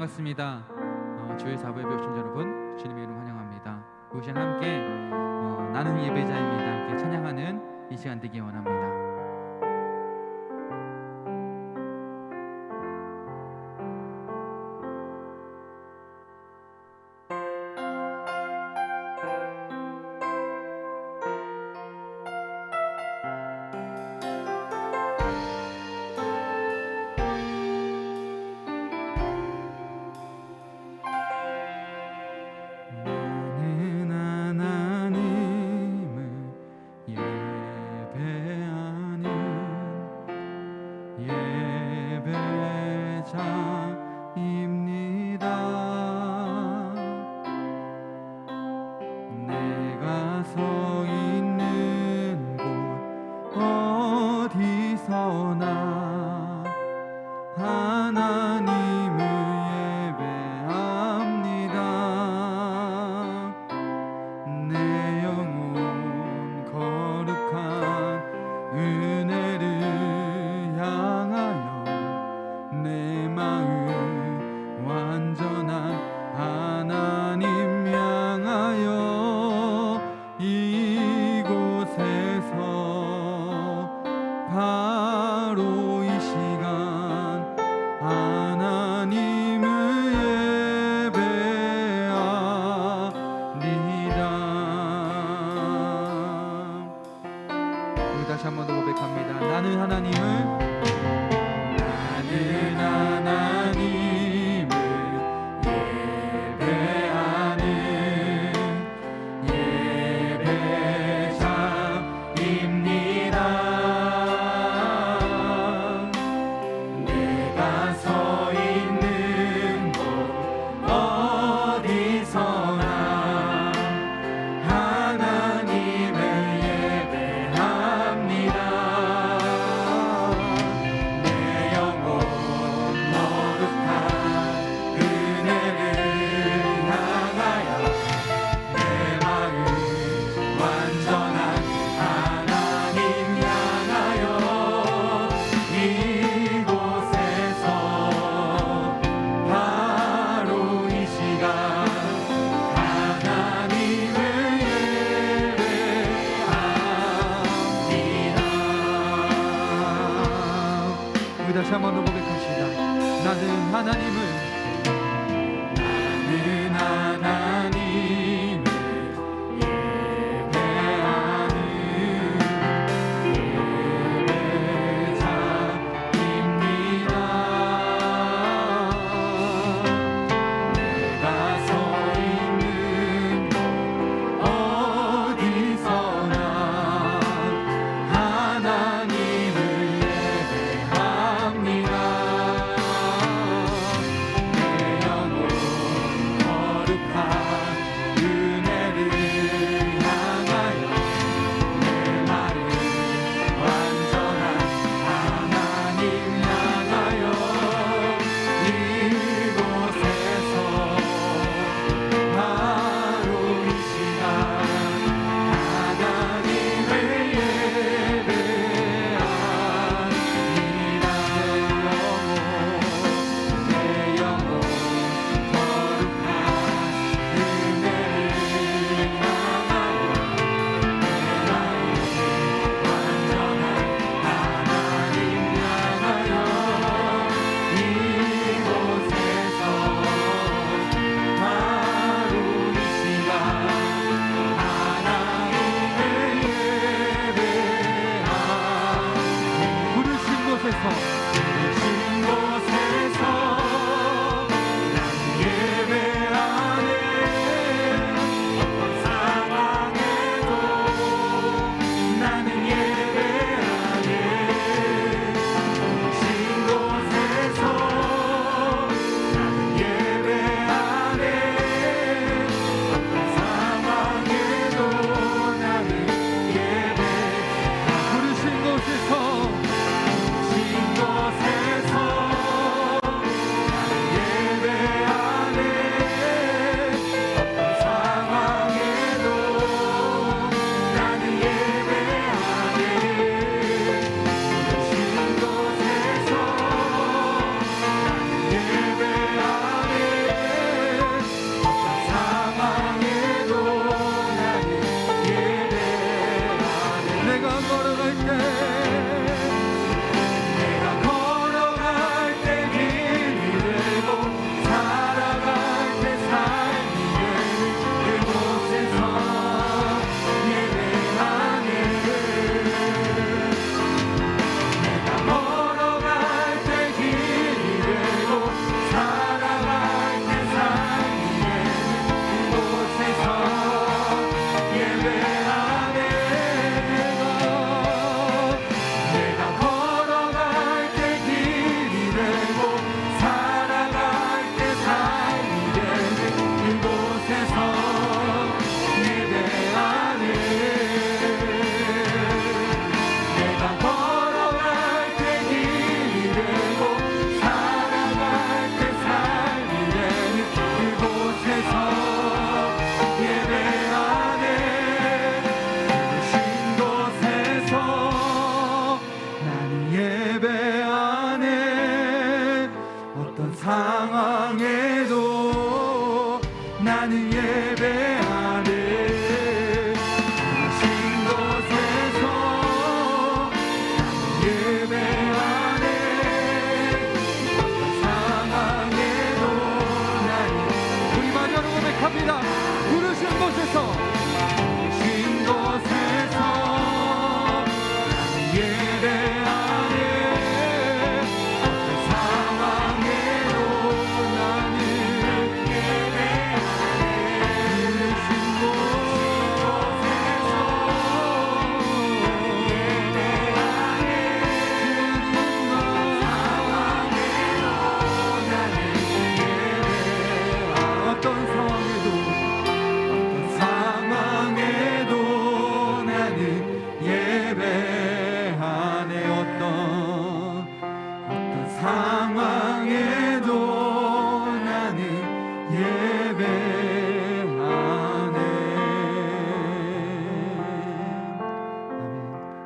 반갑습니다. 주의 사부에 배우신 여러분, 주님의 이름 환영합니다. 이 시간 함께 나는 예배자입니다. 함께 찬양하는 이 시간 되기 원합니다. 다시 한 번 더 고백합니다. 나는 하나님을 예배하는 예배자입니다. 내가 서 있는 곳 어디서나 하나님을 예배합니다. 내 영혼 거룩한 은혜를 향하여 내 마음 완전한 하나님 향하여 이곳에서 바로 이 시간 하나님을 예배합니다. 우리 다시 한 번 더 고백합시다. 나는 하나님을 예배하는 예배자입니다. 내가 서 있는 곳 어디서나 하나님을 예배합니다.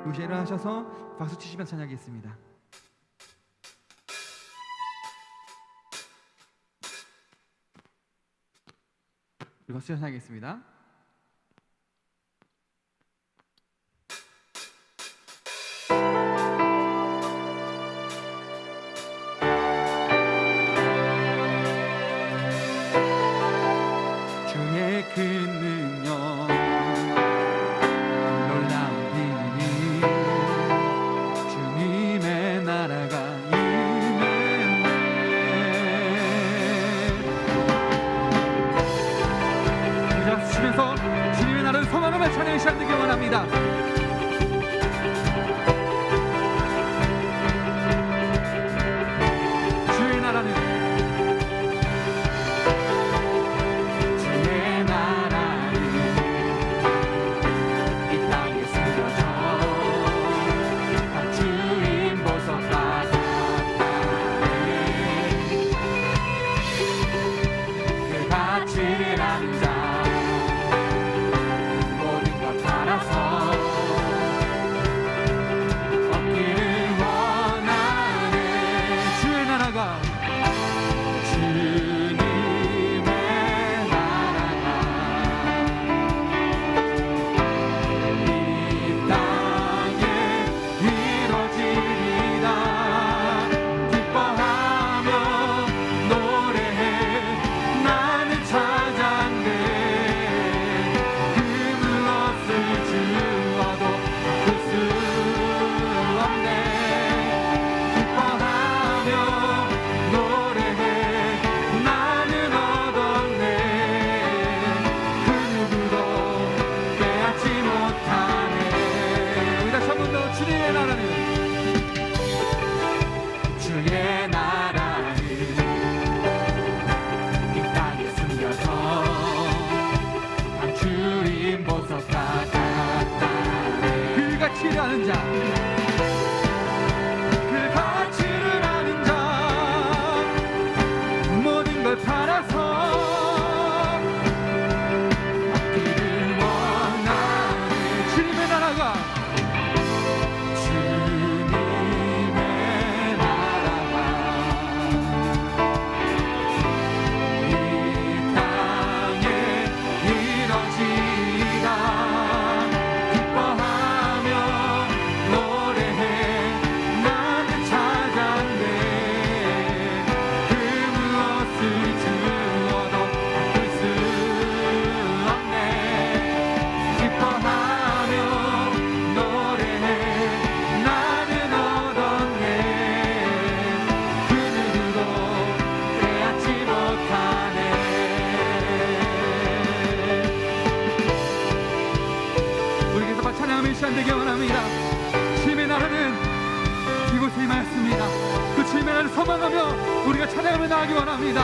이곳에 일어나셔서 박수 치시면 찬양하겠습니다. 박수 찬양하겠습니다. 주의 큰 능력 놀라운 비밀 주님의 나라가 임했네. 그 박수 치면서 주님의 나라를 소망하며 찬양의 시간 되기 원합니다. 주의 나라는 아는 자, 그 가치를 아는 자, 모든 걸 팔아서 얻기를 원하는 주님의 나라가, 주님의 나라가 이 땅에 이뤄지리라. 되기 원합니다. 주님의 나라는 이곳에 임하였습니다. 그 주님의 나라를 소망하며 우리가 찬양하며 나가기 원합니다.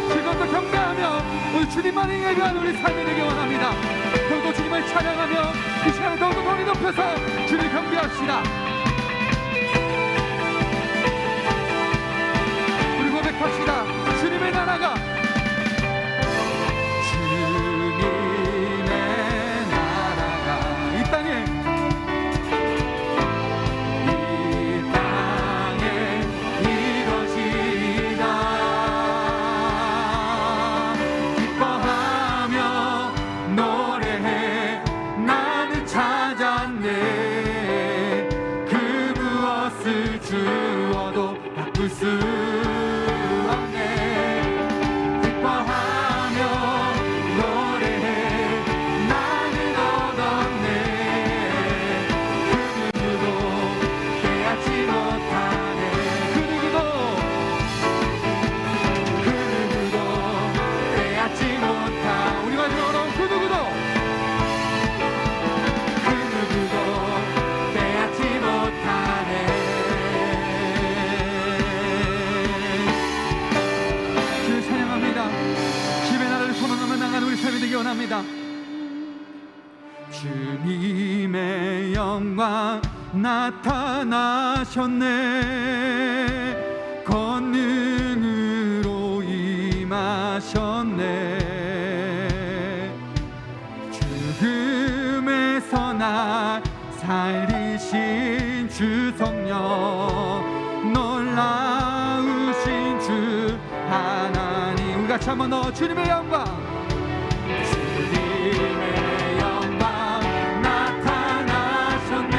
즐겁고 경배하며 오늘 주님만을 예배하는 우리 삶이 되기 원합니다. 더욱더 주님을 찬양하며 이 시간에 더욱더 돈이 높여서 주님을 경배합시다. 우리 고백합시다. 주님의 나라가, 주님의 나라가 이 땅에 주어도 바꿀 수 없네. 기뻐하며 노래해 나는 얻었네. 그 누구도 빼앗지 못하네. 그 누구도 빼앗지 못하. 우리가 들어오는 그 누구도 빼앗지 못하네. 우리 삶이 되기 원합니다. 주님의 영광 나타나셨네. 권능으로 임하셨네. 죽음에서 날 살리셨네. 살리신 주 성령, 놀라우신 주 하나님. 우리 같이 한번 더 주님의 영광, 주님의 영광 나타나셨네.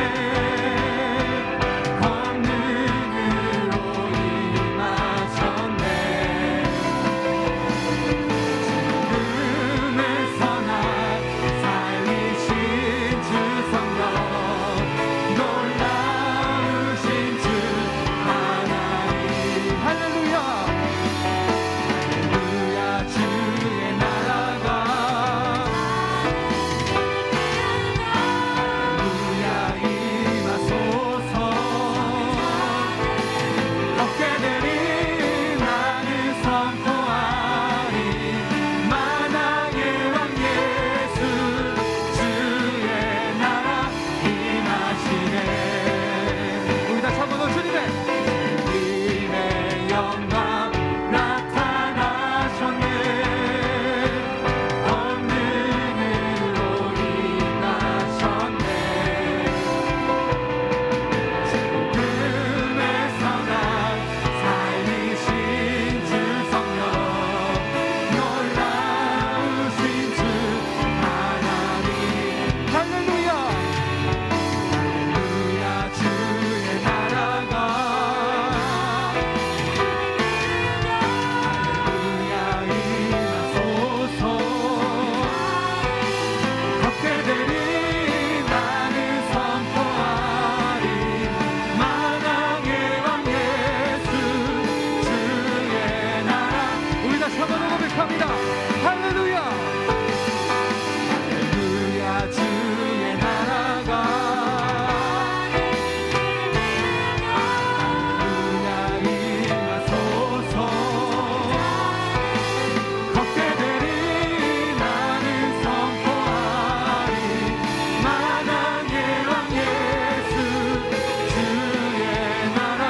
권능으로 임하셨네. 죽음에서 날 살리신 주 성령, 놀라우신 주 하나님. 할렐루야, 할렐루야. 주의 나라가, 할렐루야, 임하소서. 걷게 되리 나는 선포하리. 만왕의 왕 예수, 주의 나라 임하시네. 우리 다시 한번 더 주님의 영광 나타나셨네. 권능으로 임하셨네. 죽음에서 날 살리신 주 성령, 놀라우신 주 하나님. 할렐루야, 할렐루야. 주의 나라가, 할렐루야, 임하소서. 걷게 되리 나는 선포하리. 만왕의 왕 예수, 주의 나라. 우리 다시 한번 고백합니다. 할렐루야, 할렐루야. 주의 나라가, 할렐루야, 임하소서. 걷게 되리 나는 선포하리. 만왕의 왕 예수, 주의 나라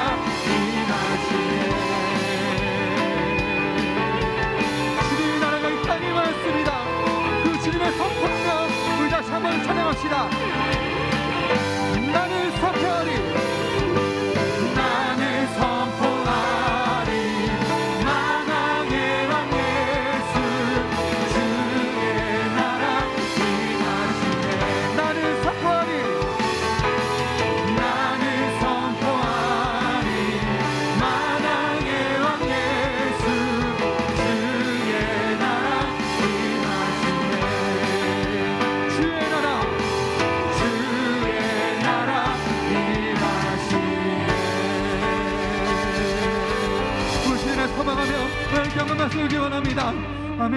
임하시네. 주님의 나라가 이 땅에 임하였습니다. 그 주님의 선포하며 우리 다시 한번 찬양합시다. 나는 선포하리, 나는 선포하리. 만왕의 왕 예수, 주의 나라 임하시네. 나는 선포하리, 나는 선포하리. 만왕의 왕 예수, 주의 나라 임하시네. 주의 나라, 주의 나라 임하시네. 부신에 소망하며 나의 경험을 쓰기 원합니다. 아멘.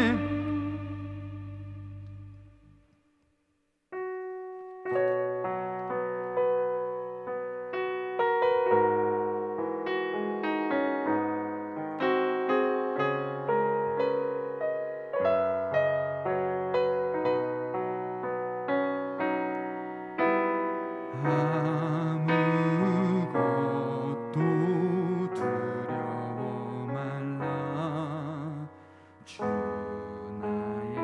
아무것도 두려워 말라. 주 나의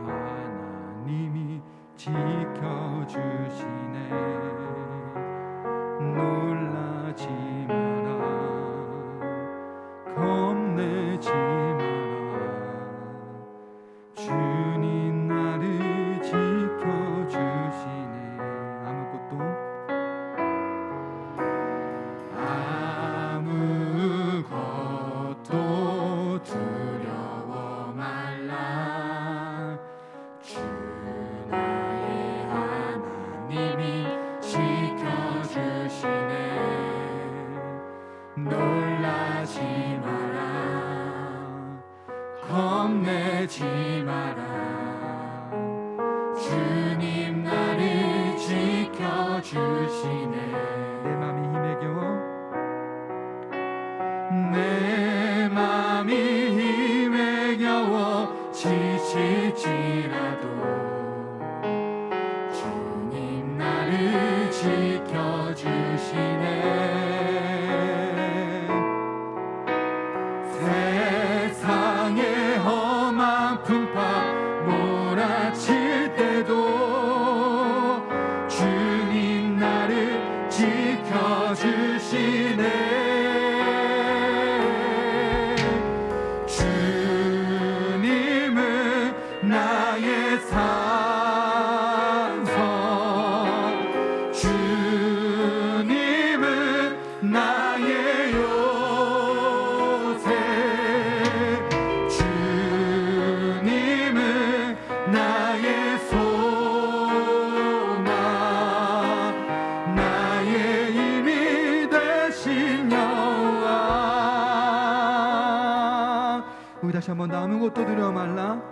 하나님이 지켜주시네. 놀라지 마라, 겁내지 마라. 주님 나를 지켜주시네. 아무것도 두려워 말라. 주 나의 하나님이 지켜주시네. 놀라지 마라, 겁내지 마라. 주님 나를 지켜주시네. 내 맘이 힘에 겨워, 내 맘이 힘에 겨워 지칠지라도 주님 나를 지켜주시네. 세상의 험한 풍파 몰아칠 때도 주님 나를 다시 한번 더 아무것도 두려워 말라.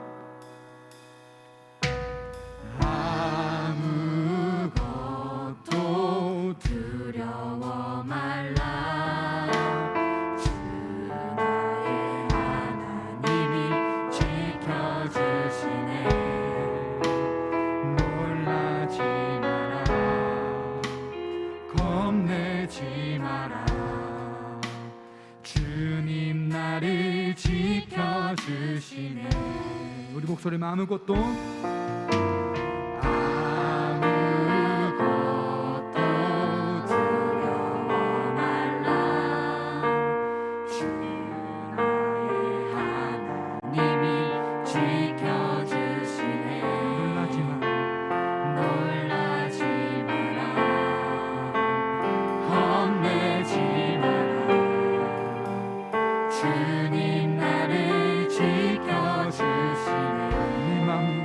아무것도 두려워 말라. 주 나의 하나님이 지켜주시네. 놀라지 마라. 겁내지 마라. 주님 나를 지켜주시네. 우리 목소리만 아무것도 두려워 말라. 주 나의 하나님이 지켜주시네. 놀라지 마라. 놀라지 마라. 겁내지 마라. 주님 나를 지켜주시네. 네 마음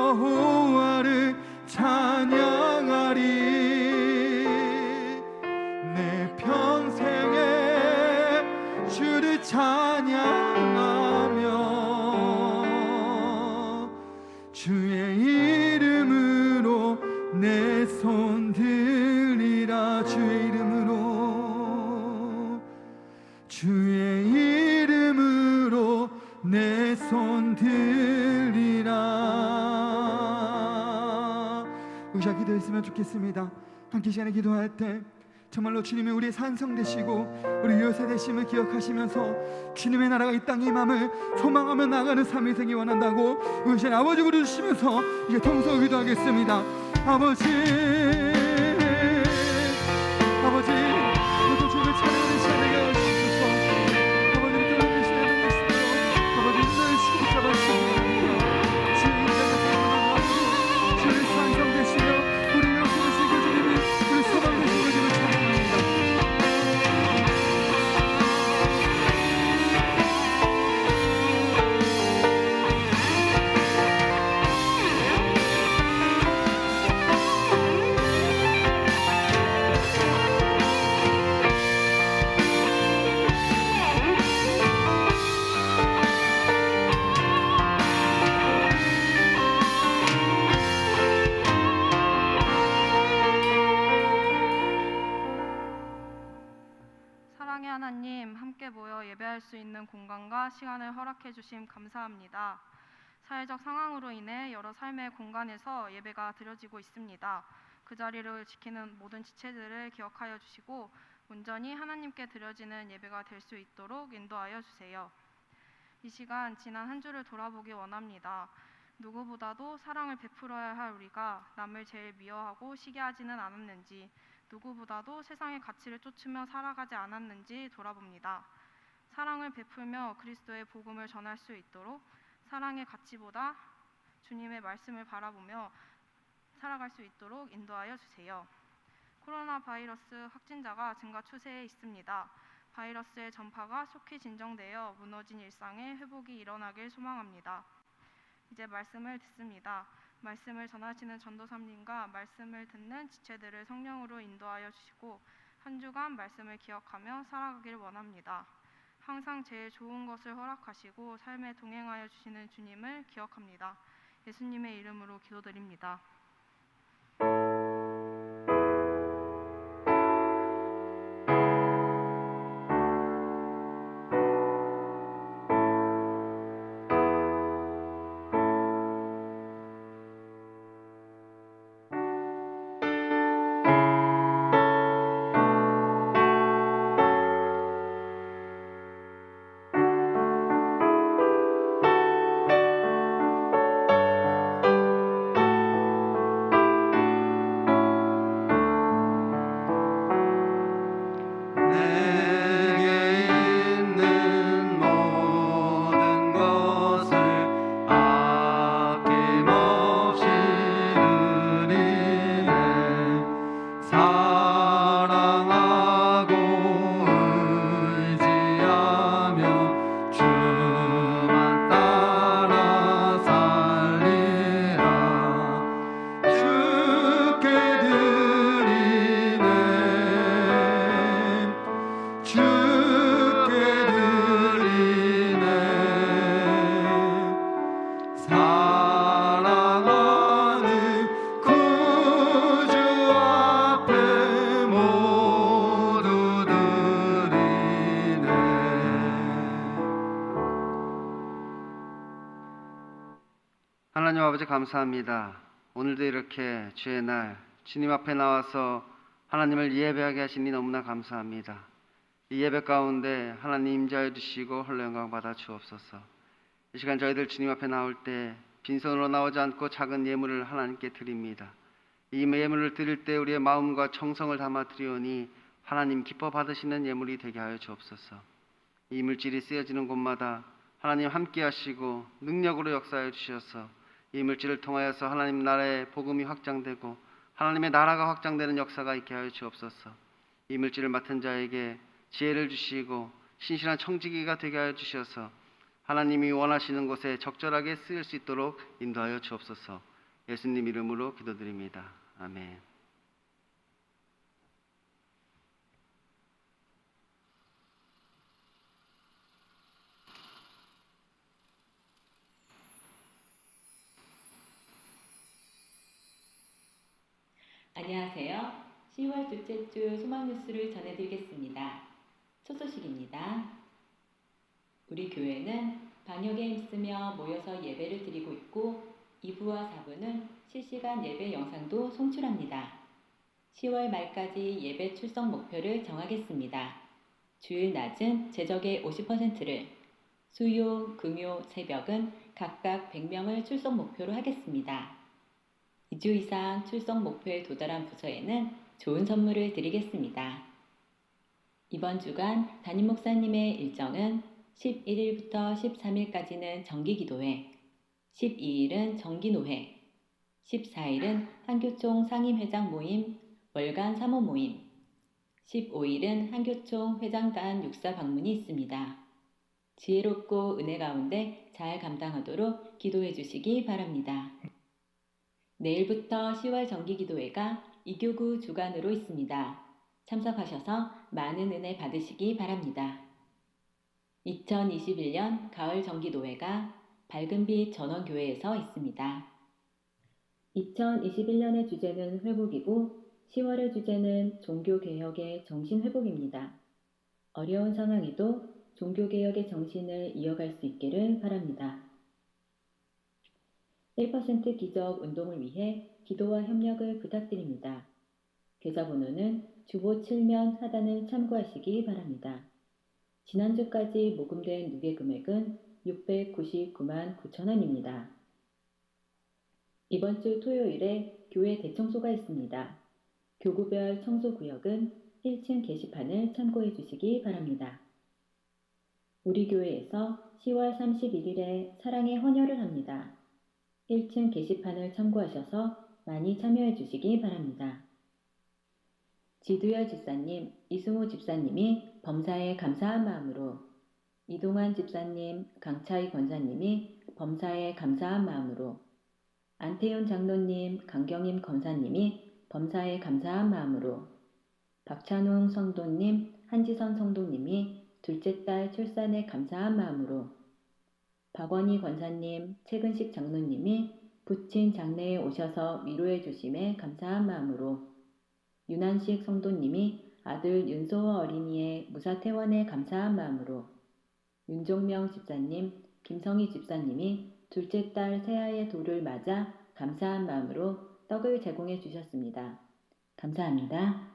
여호와를 찬양하리. 내 평생에 주를 찬양하며 주의 이름으로 내 손 들리라. 주의 이름으로 내 손 들리라. 우리가 기도했으면 좋겠습니다. 함께 시간에 기도할 때 정말로 주님이 우리의 산성 되시고 우리 요새 되심을 기억하시면서 주님의 나라가 이 땅에 임함을 소망하며 나가는 삶이 되기 원한다고 우리 시간에 아버지 부르시면서 이제 통성 기도하겠습니다. 아버지 모두 주님을 찬양하는 시간 되게 하시옵소서. 아버지를 뜨거운 시간에 되시고 아버지 늘 시급잡아주시옵소서. 주의 인자가 사랑하는 주의 산성 되시며 우리 요새 되시고 주님이 우리 소망 되시고 주님을 찬양합니다. 사랑의 하나님, 함께 모여 예배할 수 있는 공간과 시간을 허락해 주심 감사합니다. 사회적 상황으로 인해 여러 삶의 공간에서 예배가 드려지고 있습니다. 그 자리를 지키는 모든 지체들을 기억하여 주시고 온전히 하나님께 드려지는 예배가 될 수 있도록 인도하여 주세요. 이 시간 지난 한 주를 돌아보기 원합니다. 누구보다도 사랑을 베풀어야 할 우리가 남을 제일 미워하고 시기하지는 않았는지, 누구보다도 세상의 가치를 쫓으며 살아가지 않았는지 돌아봅니다. 사랑을 베풀며 그리스도의 복음을 전할 수 있도록 사랑의 가치보다 주님의 말씀을 바라보며 살아갈 수 있도록 인도하여 주세요. 코로나 바이러스 확진자가 증가 추세에 있습니다. 바이러스의 전파가 속히 진정되어 무너진 일상의 회복이 일어나길 소망합니다. 이제 말씀을 듣습니다. 말씀을 전하시는 전도사님과 말씀을 듣는 지체들을 성령으로 인도하여 주시고 한 주간 말씀을 기억하며 살아가길 원합니다. 항상 제일 좋은 것을 허락하시고 삶에 동행하여 주시는 주님을 기억합니다. 예수님의 이름으로 기도드립니다. 하나님 아버지 감사합니다. 오늘도 이렇게 주의 날 주님 앞에 나와서 하나님을 예배하게 하시니 너무나 감사합니다. 이 예배 가운데 하나님 임재하여 주시고 홀로 영광 받아 주옵소서. 이 시간 저희들 주님 앞에 나올 때 빈손으로 나오지 않고 작은 예물을 하나님께 드립니다. 이 예물을 드릴 때 우리의 마음과 정성을 담아 드리오니 하나님 기뻐 받으시는 예물이 되게 하여 주옵소서. 이 물질이 쓰여지는 곳마다 하나님 함께 하시고 능력으로 역사하여 주셔서 이 물질을 통하여서 하나님 나라의 복음이 확장되고 하나님의 나라가 확장되는 역사가 있게 하여 주옵소서. 이 물질을 맡은 자에게 지혜를 주시고 신실한 청지기가 되게 하여 주셔서 하나님이 원하시는 곳에 적절하게 쓰일 수 있도록 인도하여 주옵소서. 예수님 이름으로 기도드립니다. 아멘. 안녕하세요. 10월 둘째 주 소망 뉴스를 전해드리겠습니다. 첫 소식입니다. 우리 교회는 방역에 힘쓰며 모여서 예배를 드리고 있고 2부와 4부는 실시간 예배 영상도 송출합니다. 10월 말까지 예배 출석 목표를 정하겠습니다. 주일 낮은 제적의 50%를, 수요, 금요, 새벽은 각각 100명을 출석 목표로 하겠습니다. 2주 이상 출석 목표에 도달한 부서에는 좋은 선물을 드리겠습니다. 이번 주간 담임 목사님의 일정은 11일부터 13일까지는 정기기도회, 12일은 정기노회, 14일은 한교총 상임회장 모임, 월간 사모 모임, 15일은 한교총 회장단 육사 방문이 있습니다. 지혜롭고 은혜 가운데 잘 감당하도록 기도해 주시기 바랍니다. 내일부터 10월 정기기도회가 이교구 주간으로 있습니다. 참석하셔서 많은 은혜 받으시기 바랍니다. 2021년 가을 정기도회가 밝은빛 전원교회에서 있습니다. 2021년의 주제는 회복이고 10월의 주제는 종교개혁의 정신회복입니다. 어려운 상황에도 종교개혁의 정신을 이어갈 수 있기를 바랍니다. 1% 기적 운동을 위해 기도와 협력을 부탁드립니다. 계좌번호는 주보 7면 하단을 참고하시기 바랍니다. 지난주까지 모금된 누계 금액은 699만 9천 원입니다. 이번 주 토요일에 교회 대청소가 있습니다. 교구별 청소구역은 1층 게시판을 참고해 주시기 바랍니다. 우리 교회에서 10월 31일에 사랑의 헌혈을 합니다. 1층 게시판을 참고하셔서 많이 참여해 주시기 바랍니다. 지두열 집사님, 이승호 집사님이 범사에 감사한 마음으로, 이동환 집사님, 강차희 권사님이 범사에 감사한 마음으로, 안태윤 장로님, 강경임 권사님이 범사에 감사한 마음으로, 박찬웅 성도님, 한지선 성도님이 둘째 딸 출산에 감사한 마음으로, 박원희 권사님, 최근식 장로님이 부친 장례에 오셔서 위로해 주심에 감사한 마음으로, 윤한식 성도님이 아들 윤소호 어린이의 무사퇴원에 감사한 마음으로, 윤종명 집사님, 김성희 집사님이 둘째 딸 새아의 돌을 맞아 감사한 마음으로 떡을 제공해 주셨습니다. 감사합니다.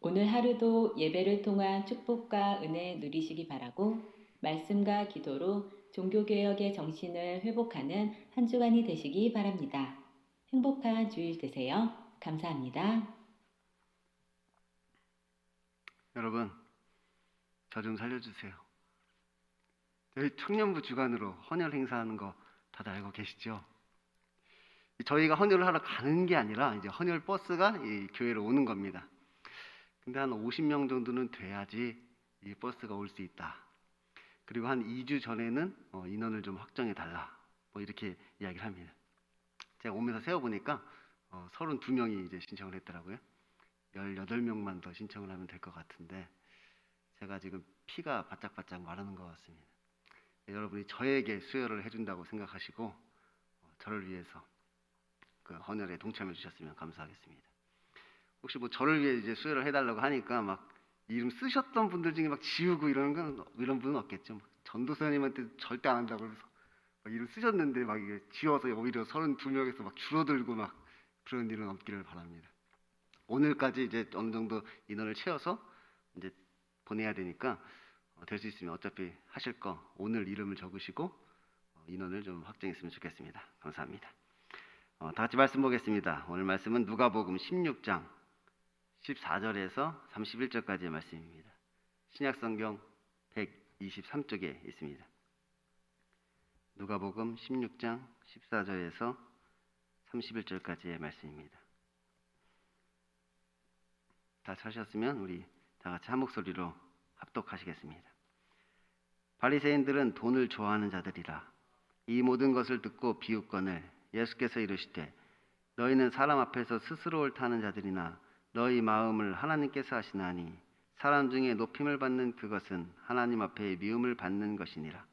오늘 하루도 예배를 통한 축복과 은혜 누리시기 바라고 말씀과 기도로 종교개혁의 정신을 회복하는 한 주간이 되시기 바랍니다. 행복한 주일 되세요. 감사합니다. 여러분, 저 좀 살려주세요. 저희 청년부 주간으로 헌혈 행사하는 거 다들 알고 계시죠? 저희가 헌혈을 하러 가는 게 아니라 이제 헌혈 버스가 이 교회로 오는 겁니다. 근데 한 50명 정도는 돼야지 이 버스가 올 수 있다. 그리고 한 2주 전에는 인원을 좀 확정해 달라. 뭐 이렇게 이야기를 합니다. 제가 오면서 세어보니까 32명이 이제 신청을 했더라고요. 18명만 더 신청을 하면 될 것 같은데 제가 지금 피가 바짝바짝 마르는 것 같습니다. 여러분이 저에게 수혈을 해준다고 생각하시고 저를 위해서 그 헌혈에 동참해 주셨으면 감사하겠습니다. 혹시 뭐 저를 위해 이제 수혈을 해달라고 하니까 막 이름 쓰셨던 분들 중에 막 지우고 이런 분은 없겠죠. 전도사님한테 절대 안 한다고 그래서 막 이름 쓰셨는데 막 이게 지워서 오히려 32명에서 막 줄어들고 막 그런 일은 없기를 바랍니다. 오늘까지 이제 어느 정도 인원을 채워서 이제 보내야 되니까 될 수 있으면 어차피 하실 거 오늘 이름을 적으시고 인원을 좀 확정했으면 좋겠습니다. 감사합니다. 다 같이 말씀 보겠습니다. 오늘 말씀은 누가복음 16장 14절에서 31절까지의 말씀입니다. 신약성경 123쪽에 있습니다. 누가복음 16장 14절에서 31절까지의 말씀입니다. 다 찾으셨으면 우리 다 같이 한 목소리로 합독하시겠습니다. 바리새인들은 돈을 좋아하는 자들이라. 이 모든 것을 듣고 비웃거늘 예수께서 이르시되 너희는 사람 앞에서 스스로 옳다는 자들이나 너희 마음을 하나님께서 하시나니 사람 중에 높임을 받는 그것은 하나님 앞에 미움을 받는 것이니라.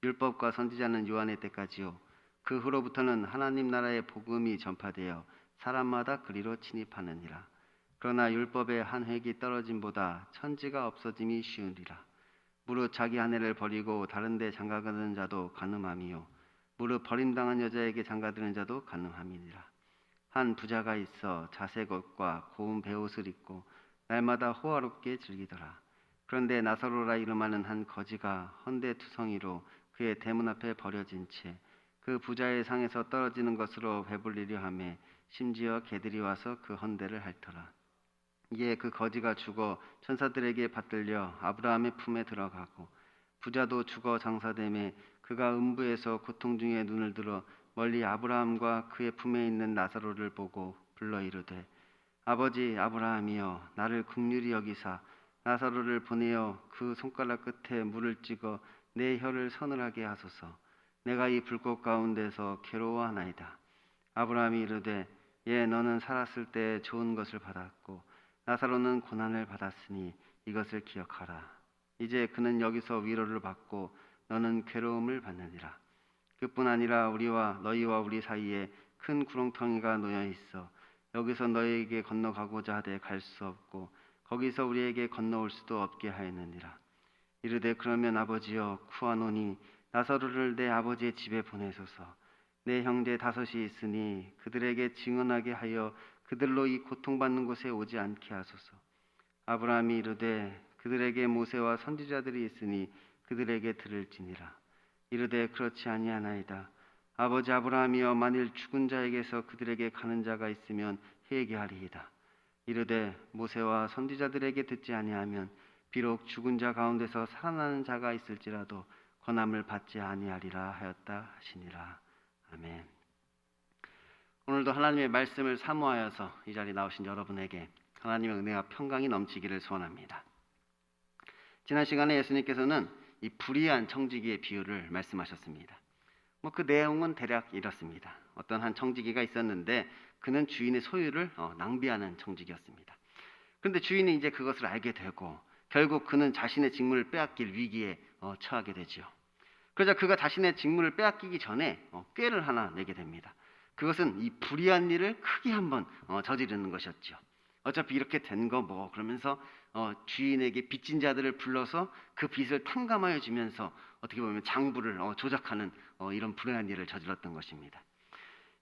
율법과 선지자는 요한의 때까지요 그 후로부터는 하나님 나라의 복음이 전파되어 사람마다 그리로 침입하느니라. 그러나 율법의 한 획이 떨어짐보다 천지가 없어짐이 쉬우리라. 무릇 자기 아내를 버리고 다른 데 장가가는 자도 가늠함이요 무릇 버림당한 여자에게 장가드는 자도 가늠함이니라. 한 부자가 있어 자색 옷과 고운 베옷을 입고 날마다 호화롭게 즐기더라. 그런데 나사로라 이름하는 한 거지가 헌데 투성이로 그의 대문 앞에 버려진 채 그 부자의 상에서 떨어지는 것으로 배불리려 하매 심지어 개들이 와서 그 헌데를 핥더라. 이에 그 거지가 죽어 천사들에게 받들려 아브라함의 품에 들어가고 부자도 죽어 장사되매 그가 음부에서 고통 중에 눈을 들어 멀리 아브라함과 그의 품에 있는 나사로를 보고 불러 이르되 아버지 아브라함이여 나를 긍휼히 여기사 나사로를 보내어 그 손가락 끝에 물을 찍어 내 혀를 서늘하게 하소서. 내가 이 불꽃 가운데서 괴로워하나이다. 아브라함이 이르되 예 너는 살았을 때 좋은 것을 받았고 나사로는 고난을 받았으니 이것을 기억하라. 이제 그는 여기서 위로를 받고 너는 괴로움을 받느니라. 그뿐 아니라 우리와 너희와 우리 사이에 큰 구렁텅이가 놓여 있어 여기서 너희에게 건너가고자 하되 갈 수 없고 거기서 우리에게 건너올 수도 없게 하였느니라. 이르되 그러면 아버지여 구하노니 나사로를 내 아버지의 집에 보내소서. 내 형제 5이 있으니 그들에게 증언하게 하여 그들로 이 고통받는 곳에 오지 않게 하소서. 아브라함이 이르되 그들에게 모세와 선지자들이 있으니 그들에게 들을지니라. 이르되 그렇지 아니하나이다. 아버지 아브라함이여 만일 죽은 자에게서 그들에게 가는 자가 있으면 회개하리이다. 이르되 모세와 선지자들에게 듣지 아니하면 비록 죽은 자 가운데서 살아나는 자가 있을지라도 권함을 받지 아니하리라 하였다 하시니라. 아멘. 오늘도 하나님의 말씀을 사모하여서 이 자리에 나오신 여러분에게 하나님의 은혜와 평강이 넘치기를 소원합니다. 지난 시간에 예수님께서는 이 불의한 청지기의 비유를 말씀하셨습니다. 그 내용은 대략 이렇습니다. 어떤 한 청지기가 있었는데 그는 주인의 소유를 낭비하는 청지기였습니다. 그런데 주인이 이제 그것을 알게 되고 결국 그는 자신의 직무를 빼앗길 위기에 처하게 되죠. 그러자 그가 자신의 직무를 빼앗기기 전에 꾀를 하나 내게 됩니다. 그것은 이 불의한 일을 크게 한번 저지르는 것이었죠. 어차피 이렇게 된 거 뭐 그러면서 주인에게 빚진 자들을 불러서 그 빚을 탕감하여 주면서 어떻게 보면 장부를 조작하는 이런 불의한 일을 저질렀던 것입니다.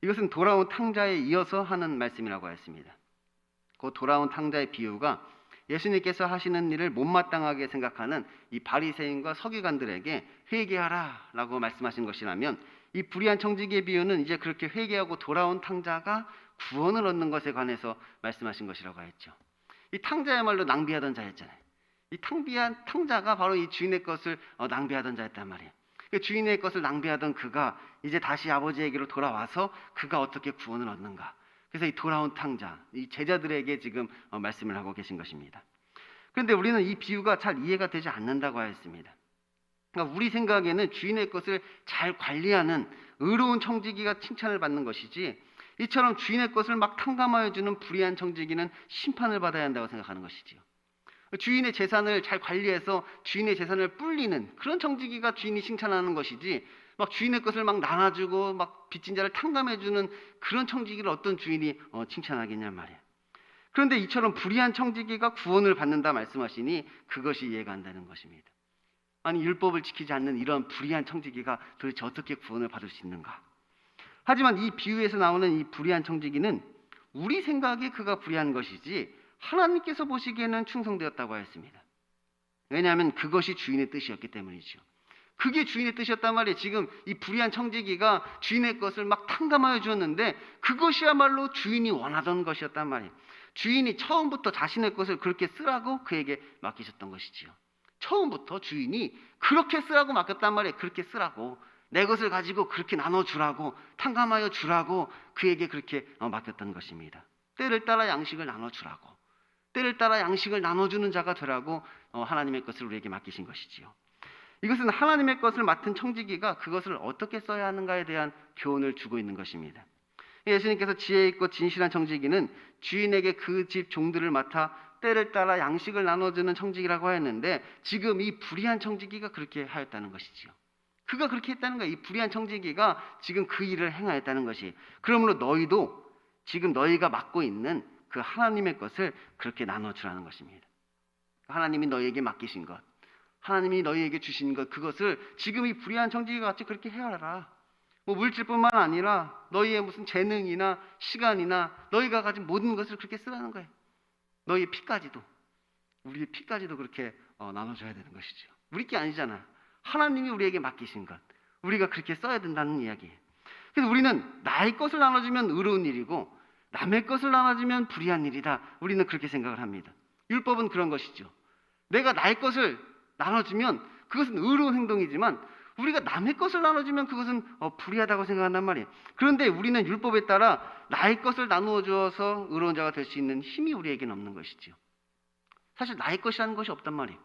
이것은 돌아온 탕자에 이어서 하는 말씀이라고 했습니다. 그 돌아온 탕자의 비유가 예수님께서 하시는 일을 못마땅하게 생각하는 이 바리새인과 서기관들에게 회개하라라고 말씀하신 것이라면 이 불의한 청지기의 비유는 이제 그렇게 회개하고 돌아온 탕자가 구원을 얻는 것에 관해서 말씀하신 것이라고 했죠. 이 탕자야말로 낭비하던 자였잖아요. 이 탕자가 바로 이 주인의 것을 낭비하던 자였단 말이에요. 주인의 것을 낭비하던 그가 이제 다시 아버지에게로 돌아와서 그가 어떻게 구원을 얻는가. 그래서 이 돌아온 탕자, 이 제자들에게 지금 말씀을 하고 계신 것입니다. 그런데 우리는 이 비유가 잘 이해가 되지 않는다고 하였습니다. 그러니까 우리 생각에는 주인의 것을 잘 관리하는 의로운 청지기가 칭찬을 받는 것이지 이처럼 주인의 것을 막 탕감하여 주는 불의한 청지기는 심판을 받아야 한다고 생각하는 것이지요. 주인의 재산을 잘 관리해서 주인의 재산을 불리는 그런 청지기가 주인이 칭찬하는 것이지 막 주인의 것을 막 나눠주고 막 빚진 자를 탕감해주는 그런 청지기를 어떤 주인이 칭찬하겠냐 말이에요. 그런데 이처럼 불의한 청지기가 구원을 받는다 말씀하시니 그것이 이해가 안 되는 것입니다. 아니 율법을 지키지 않는 이런 불의한 청지기가 도대체 어떻게 구원을 받을 수 있는가? 하지만 이 비유에서 나오는 이 불의한 청지기는 우리 생각에 그가 불의한 것이지 하나님께서 보시기에는 충성되었다고 하였습니다. 왜냐하면 그것이 주인의 뜻이었기 때문이죠. 그게 주인의 뜻이었단 말이에요. 지금 이 불의한 청지기가 주인의 것을 막 탕감하여 주었는데 그것이야말로 주인이 원하던 것이었단 말이에요. 주인이 처음부터 자신의 것을 그렇게 쓰라고 그에게 맡기셨던 것이지요. 처음부터 주인이 그렇게 쓰라고 맡겼단 말이에요. 그렇게 쓰라고, 내 것을 가지고 그렇게 나눠주라고, 탕감하여 주라고 그에게 그렇게 맡겼던 것입니다. 때를 따라 양식을 나눠주라고, 때를 따라 양식을 나눠주는 자가 되라고 하나님의 것을 우리에게 맡기신 것이지요. 이것은 하나님의 것을 맡은 청지기가 그것을 어떻게 써야 하는가에 대한 교훈을 주고 있는 것입니다. 예수님께서 지혜 있고 진실한 청지기는 주인에게 그 집 종들을 맡아 때를 따라 양식을 나눠주는 청지기라고 하였는데, 지금 이 불의한 청지기가 그렇게 하였다는 것이지요. 그가 그렇게 했다는 거예요. 이 불의한 청지기가 지금 그 일을 행하였다는 것이. 그러므로 너희도 지금 너희가 맡고 있는 그 하나님의 것을 그렇게 나눠주라는 것입니다. 하나님이 너희에게 맡기신 것, 하나님이 너희에게 주신 것, 그것을 지금 이 불의한 청지기가 같이 그렇게 해야하라. 뭐 물질뿐만 아니라 너희의 무슨 재능이나 시간이나 너희가 가진 모든 것을 그렇게 쓰라는 거예요. 너희의 피까지도, 우리의 피까지도 그렇게 나눠줘야 되는 것이죠. 우리 게 아니잖아. 하나님이 우리에게 맡기신 것, 우리가 그렇게 써야 된다는 이야기예요. 그래서 우리는 나의 것을 나눠주면 의로운 일이고 남의 것을 나눠주면 불의한 일이다. 우리는 그렇게 생각을 합니다. 율법은 그런 것이죠. 내가 나의 것을 나눠주면 그것은 의로운 행동이지만 우리가 남의 것을 나눠주면 그것은 불의하다고 생각한단 말이에요. 그런데 우리는 율법에 따라 나의 것을 나누어 주어서 의로운 자가 될 수 있는 힘이 우리에게는 없는 것이죠. 사실 나의 것이라는 것이 없단 말이에요.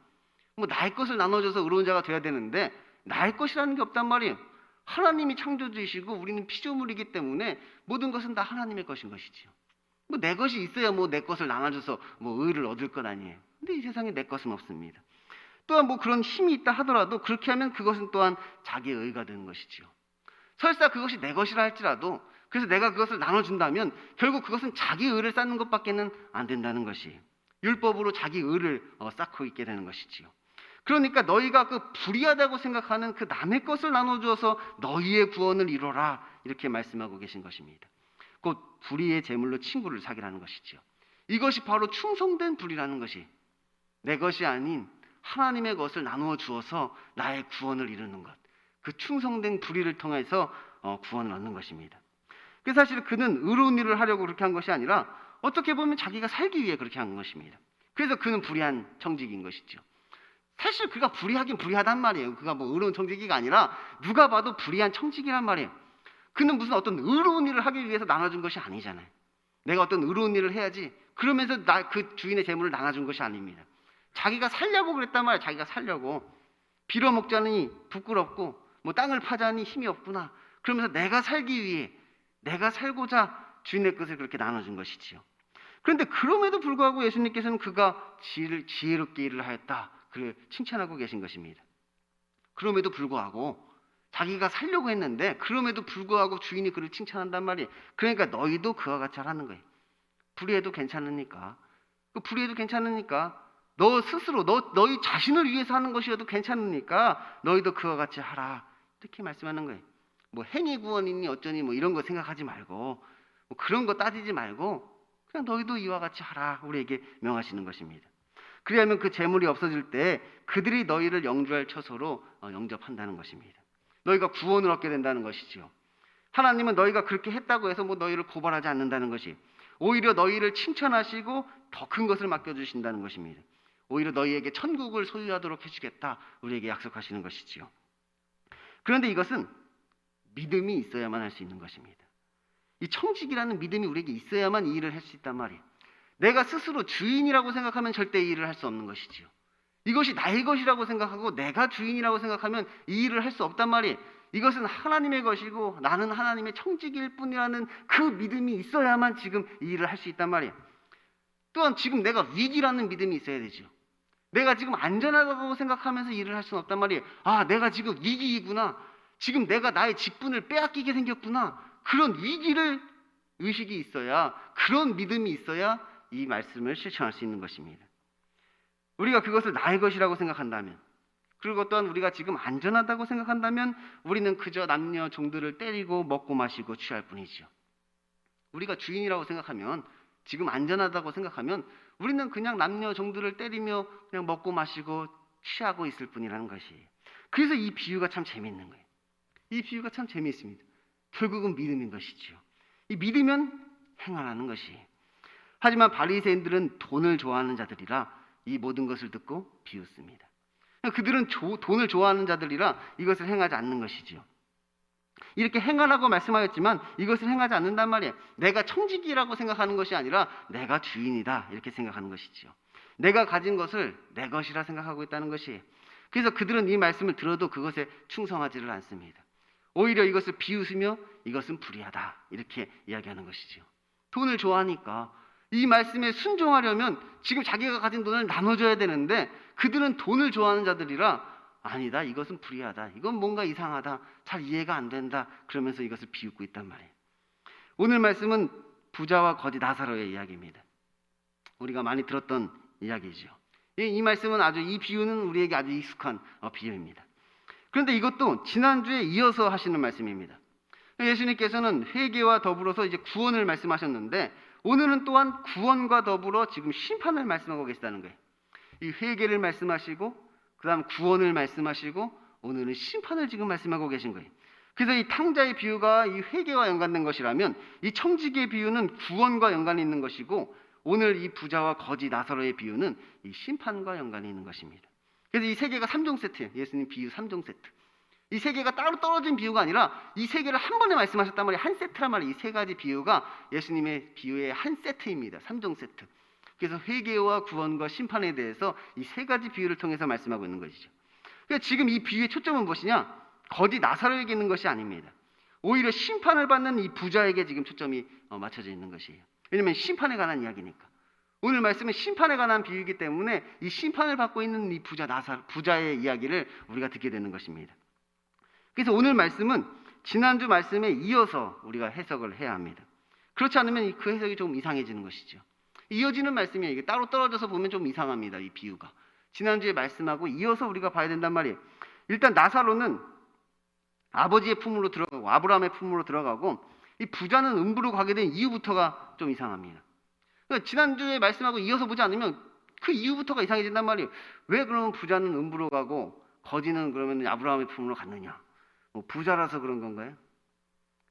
뭐 나의 것을 나눠줘서 의로운 자가 돼야 되는데 나의 것이라는 게 없단 말이에요. 하나님이 창조주이시고 우리는 피조물이기 때문에 모든 것은 다 하나님의 것인 것이지요. 뭐 내 것이 있어야 뭐 내 것을 나눠줘서 뭐 의를 얻을 것 아니에요. 근데 이 세상에 내 것은 없습니다. 또한 뭐 그런 힘이 있다 하더라도 그렇게 하면 그것은 또한 자기의 의가 되는 것이지요. 설사 그것이 내 것이라 할지라도, 그래서 내가 그것을 나눠준다면 결국 그것은 자기 의를 쌓는 것밖에는 안 된다는 것이, 율법으로 자기 의를 쌓고 있게 되는 것이지요. 그러니까 너희가 그 불의하다고 생각하는 그 남의 것을 나눠주어서 너희의 구원을 이뤄라, 이렇게 말씀하고 계신 것입니다. 곧 불의의 제물로 친구를 사귀라는 것이지요. 이것이 바로 충성된 불의라는 것이, 내 것이 아닌 하나님의 것을 나누어 주어서 나의 구원을 이루는 것, 그 충성된 불의를 통해서 구원을 얻는 것입니다. 그래서 사실 그는 의로운 일을 하려고 그렇게 한 것이 아니라 어떻게 보면 자기가 살기 위해 그렇게 한 것입니다. 그래서 그는 불의한 청지기인 것이죠. 사실 그가 불의하긴 불의하단 말이에요. 그가 뭐 의로운 청지기가 아니라 누가 봐도 불의한 청지기란 말이에요. 그는 무슨 어떤 의로운 일을 하기 위해서 나눠준 것이 아니잖아요. 내가 어떤 의로운 일을 해야지 그러면서 그 주인의 재물을 나눠준 것이 아닙니다. 자기가 살려고 그랬단 말이에요. 자기가 살려고. 빌어먹자니 부끄럽고 뭐 땅을 파자니 힘이 없구나. 그러면서 내가 살기 위해, 내가 살고자 주인의 것을 그렇게 나눠준 것이지요. 그런데 그럼에도 불구하고 예수님께서는 그가 지혜롭게 일을 하였다, 그를 칭찬하고 계신 것입니다. 그럼에도 불구하고 자기가 살려고 했는데 그럼에도 불구하고 주인이 그를 칭찬한단 말이에요. 그러니까 너희도 그와 같이 하라는 거예요. 불의해도 괜찮으니까. 그 불의해도 괜찮으니까 너 스스로 너희 자신을 위해서 하는 것이어도 괜찮으니까 너희도 그와 같이 하라, 이렇게 말씀하는 거예요. 뭐 행위 구원이니 어쩌니 뭐 이런 거 생각하지 말고, 뭐 그런 거 따지지 말고 그냥 너희도 이와 같이 하라, 우리에게 명하시는 것입니다. 그리하면 그 재물이 없어질 때 그들이 너희를 영주할 처소로 영접한다는 것입니다. 너희가 구원을 얻게 된다는 것이지요. 하나님은 너희가 그렇게 했다고 해서 뭐 너희를 고발하지 않는다는 것이, 오히려 너희를 칭찬하시고 더 큰 것을 맡겨주신다는 것입니다. 오히려 너희에게 천국을 소유하도록 해주겠다, 우리에게 약속하시는 것이지요. 그런데 이것은 믿음이 있어야만 할 수 있는 것입니다. 이 청지기라는 믿음이 우리에게 있어야만 이 일을 할 수 있단 말이에요. 내가 스스로 주인이라고 생각하면 절대 이 일을 할 수 없는 것이지요. 이것이 나의 것이라고 생각하고 내가 주인이라고 생각하면 이 일을 할 수 없단 말이에요. 이것은 하나님의 것이고 나는 하나님의 청지기일 뿐이라는 그 믿음이 있어야만 지금 이 일을 할 수 있단 말이에요. 또한 지금 내가 위기라는 믿음이 있어야 되죠. 내가 지금 안전하다고 생각하면서 일을 할 수는 없단 말이에요. 아, 내가 지금 위기이구나. 지금 내가 나의 직분을 빼앗기게 생겼구나. 그런 위기를 의식이 있어야, 그런 믿음이 있어야 이 말씀을 실천할 수 있는 것입니다. 우리가 그것을 나의 것이라고 생각한다면, 그리고 또한 우리가 지금 안전하다고 생각한다면 우리는 그저 남녀 종들을 때리고 먹고 마시고 취할 뿐이죠. 우리가 주인이라고 생각하면, 지금 안전하다고 생각하면 우리는 그냥 남녀 종들을 때리며 그냥 먹고 마시고 취하고 있을 뿐이라는 것이에요. 그래서 이 비유가 참 재미있는 거예요. 이 비유가 참 재미있습니다. 결국은 믿음인 것이지요. 이 믿으면 행하라는 것이에요. 하지만 바리새인들은 돈을 좋아하는 자들이라 이 모든 것을 듣고 비웃습니다. 그들은 돈을 좋아하는 자들이라 이것을 행하지 않는 것이지요. 이렇게 행하라고 말씀하였지만 이것을 행하지 않는단 말이에요. 내가 청지기라고 생각하는 것이 아니라 내가 주인이다 이렇게 생각하는 것이지요. 내가 가진 것을 내 것이라 생각하고 있다는 것이에요. 그래서 그들은 이 말씀을 들어도 그것에 충성하지를 않습니다. 오히려 이것을 비웃으며 이것은 불의하다 이렇게 이야기하는 것이지요. 돈을 좋아하니까 이 말씀에 순종하려면 지금 자기가 가진 돈을 나눠줘야 되는데 그들은 돈을 좋아하는 자들이라 아니다, 이것은 불의하다, 이건 뭔가 이상하다, 잘 이해가 안 된다 그러면서 이것을 비웃고 있단 말이에요. 오늘 말씀은 부자와 거지 나사로의 이야기입니다. 우리가 많이 들었던 이야기죠. 이 말씀은 이 비유는 우리에게 아주 익숙한 비유입니다. 그런데 이것도 지난주에 이어서 하시는 말씀입니다. 예수님께서는 회개와 더불어서 이제 구원을 말씀하셨는데 오늘은 또한 구원과 더불어 지금 심판을 말씀하고 계시다는 거예요. 이 회개를 말씀하시고 그 다음 구원을 말씀하시고 오늘은 심판을 지금 말씀하고 계신 거예요. 그래서 이 탕자의 비유가 이 회개와 연관된 것이라면 이 청지기의 비유는 구원과 연관이 있는 것이고 오늘 이 부자와 거지 나사로의 비유는 이 심판과 연관이 있는 것입니다. 그래서 이 세 개가 3종 세트예요. 예수님 비유 3종 세트. 이 세 개가 따로 떨어진 비유가 아니라 이 세 개를 한 번에 말씀하셨단 말이에요. 한 세트란 말이에요. 이 세 가지 비유가 예수님의 비유의 한 세트입니다. 3종 세트. 그래서 회개와 구원과 심판에 대해서 이 세 가지 비유를 통해서 말씀하고 있는 것이죠. 그러니까 지금 이 비유의 초점은 무엇이냐? 거지 나사로에게 있는 것이 아닙니다. 오히려 심판을 받는 이 부자에게 지금 초점이 맞춰져 있는 것이에요. 왜냐하면 심판에 관한 이야기니까. 오늘 말씀은 심판에 관한 비유이기 때문에 이 심판을 받고 있는 이 부자의 이야기를 우리가 듣게 되는 것입니다. 그래서 오늘 말씀은 지난주 말씀에 이어서 우리가 해석을 해야 합니다. 그렇지 않으면 그 해석이 조금 이상해지는 것이죠. 이어지는 말씀이에요. 이게 따로 떨어져서 보면 좀 이상합니다. 이 비유가. 지난주에 말씀하고 이어서 우리가 봐야 된단 말이에요. 일단 나사로는 아버지의 품으로 들어가고 아브라함의 품으로 들어가고 이 부자는 음부로 가게 된 이유부터가 좀 이상합니다. 그러니까 지난주에 말씀하고 이어서 보지 않으면 그 이유부터가 이상해진단 말이에요. 왜 그러면 부자는 음부로 가고 거지는 그러면 아브라함의 품으로 갔느냐? 뭐 부자라서 그런 건가요?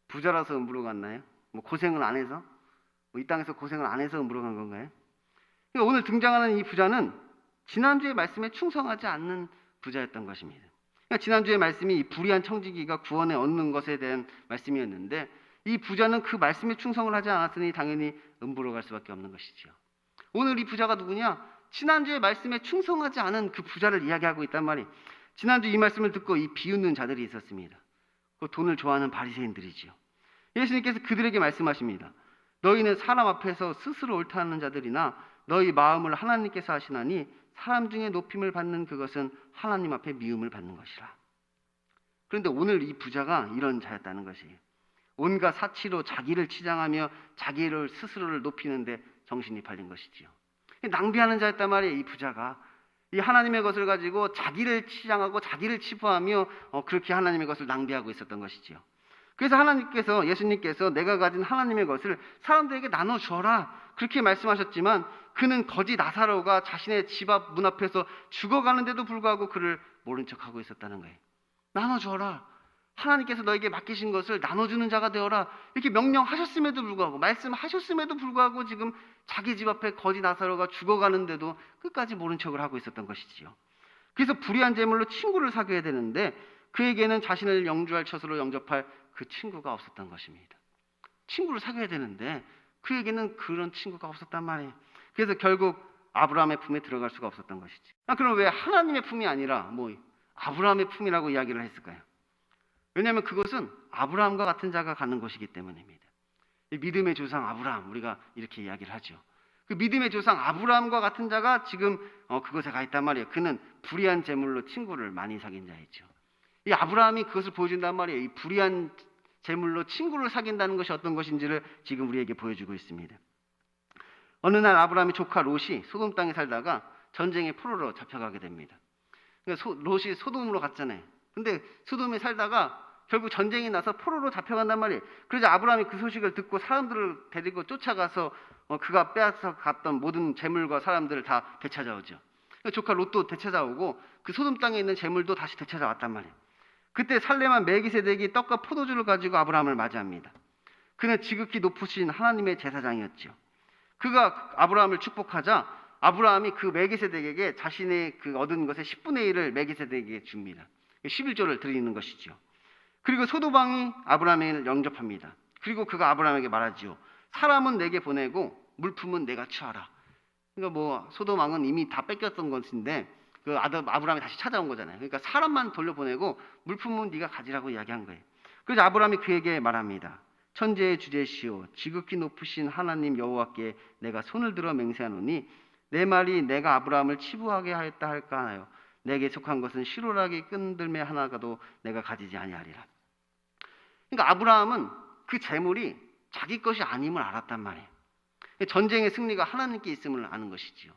부자라서 음부로 갔나요? 뭐 고생을 안 해서? 이 땅에서 고생을 안 해서 음부로 간 건가요? 그러니까 오늘 등장하는 이 부자는 지난주의 말씀에 충성하지 않는 부자였던 것입니다. 그러니까 지난주의 말씀이 이 불의한 청지기가 구원에 얻는 것에 대한 말씀이었는데 이 부자는 그 말씀에 충성을 하지 않았으니 당연히 음부로 갈 수밖에 없는 것이죠. 오늘 이 부자가 누구냐? 지난주의 말씀에 충성하지 않은 그 부자를 이야기하고 있단 말이에요. 지난주 이 말씀을 듣고 이 비웃는 자들이 있었습니다. 그 돈을 좋아하는 바리새인들이지요. 예수님께서 그들에게 말씀하십니다. 너희는 사람 앞에서 스스로 옳다 하는 자들이나 너희 마음을 하나님께서 하시나니 사람 중에 높임을 받는 그것은 하나님 앞에 미움을 받는 것이라. 그런데 오늘 이 부자가 이런 자였다는 것이에요. 온갖 사치로 자기를 치장하며 자기를 스스로를 높이는데 정신이 팔린 것이지요. 낭비하는 자였단 말이에요. 이 부자가 이 하나님의 것을 가지고 자기를 치장하고 자기를 치부하며 그렇게 하나님의 것을 낭비하고 있었던 것이지요. 그래서 예수님께서 내가 가진 하나님의 것을 사람들에게 나눠주어라 그렇게 말씀하셨지만 그는 거지 나사로가 자신의 집 앞 문 앞에서 죽어가는데도 불구하고 그를 모른 척하고 있었다는 거예요. 나눠주어라. 하나님께서 너에게 맡기신 것을 나눠주는 자가 되어라. 이렇게 명령하셨음에도 불구하고 말씀하셨음에도 불구하고 지금 자기 집 앞에 거지 나사로가 죽어가는데도 끝까지 모른 척을 하고 있었던 것이지요. 그래서 불의한 재물로 친구를 사귀어야 되는데 그에게는 자신을 영주할 처소로 영접할 그 친구가 없었던 것입니다. 친구를 사귀어야 되는데 그에게는 그런 친구가 없었단 말이에요. 그래서 결국 아브라함의 품에 들어갈 수가 없었던 것이지. 그럼 왜 하나님의 품이 아니라 아브라함의 품이라고 이야기를 했을까요? 왜냐하면 그것은 아브라함과 같은 자가 가는 것이기 때문입니다. 믿음의 조상 아브라함, 우리가 이렇게 이야기를 하죠. 그 믿음의 조상 아브라함과 같은 자가 지금 그곳에 가 있단 말이에요. 그는 불의한 재물로 친구를 많이 사귄 자이죠. 이 아브라함이 그것을 보여준단 말이에요. 이 불의한 재물로 친구를 사귄다는 것이 어떤 것인지를 지금 우리에게 보여주고 있습니다. 어느 날 아브라함의 조카 롯이 소돔 땅에 살다가 전쟁의 포로로 잡혀가게 됩니다. 그러니까 롯이 소돔으로 갔잖아요. 근데 소돔에 살다가 결국 전쟁이 나서 포로로 잡혀간단 말이에요. 그래서 아브라함이 그 소식을 듣고 사람들을 데리고 쫓아가서 그가 빼앗아 갔던 모든 재물과 사람들을 다 되찾아오죠. 조카 롯도 되찾아오고 그 소돔 땅에 있는 재물도 다시 되찾아왔단 말이에요. 그때 살레만 멜기세덱이 떡과 포도주를 가지고 아브라함을 맞이합니다. 그는 지극히 높으신 하나님의 제사장이었죠. 그가 아브라함을 축복하자 아브라함이 그 멜기세덱에게 자신의 그 얻은 것의 10분의 1을 멜기세덱에게 줍니다. 11조를 드리는 것이죠. 그리고 소도방이 아브라함을 영접합니다. 그리고 그가 아브라함에게 말하지요. 사람은 내게 보내고 물품은 내가 취하라. 그러니까 뭐 소돔 왕은 이미 다 뺏겼던 것인데 그 아브라함이 다시 찾아온 거잖아요. 그러니까 사람만 돌려보내고 물품은 네가 가지라고 이야기한 거예요. 그래서 아브라함이 그에게 말합니다. 천지의 주제시오 지극히 높으신 하나님 여호와께 내가 손을 들어 맹세하노니 내 말이 내가 아브라함을 치부하게 하였다 할까 하나요. 내게 속한 것은 시로라기 끈들매 하나가도 내가 가지지 아니하리라. 그러니까 아브라함은 그 재물이 자기 것이 아님을 알았단 말이에요. 전쟁의 승리가 하나님께 있음을 아는 것이지요.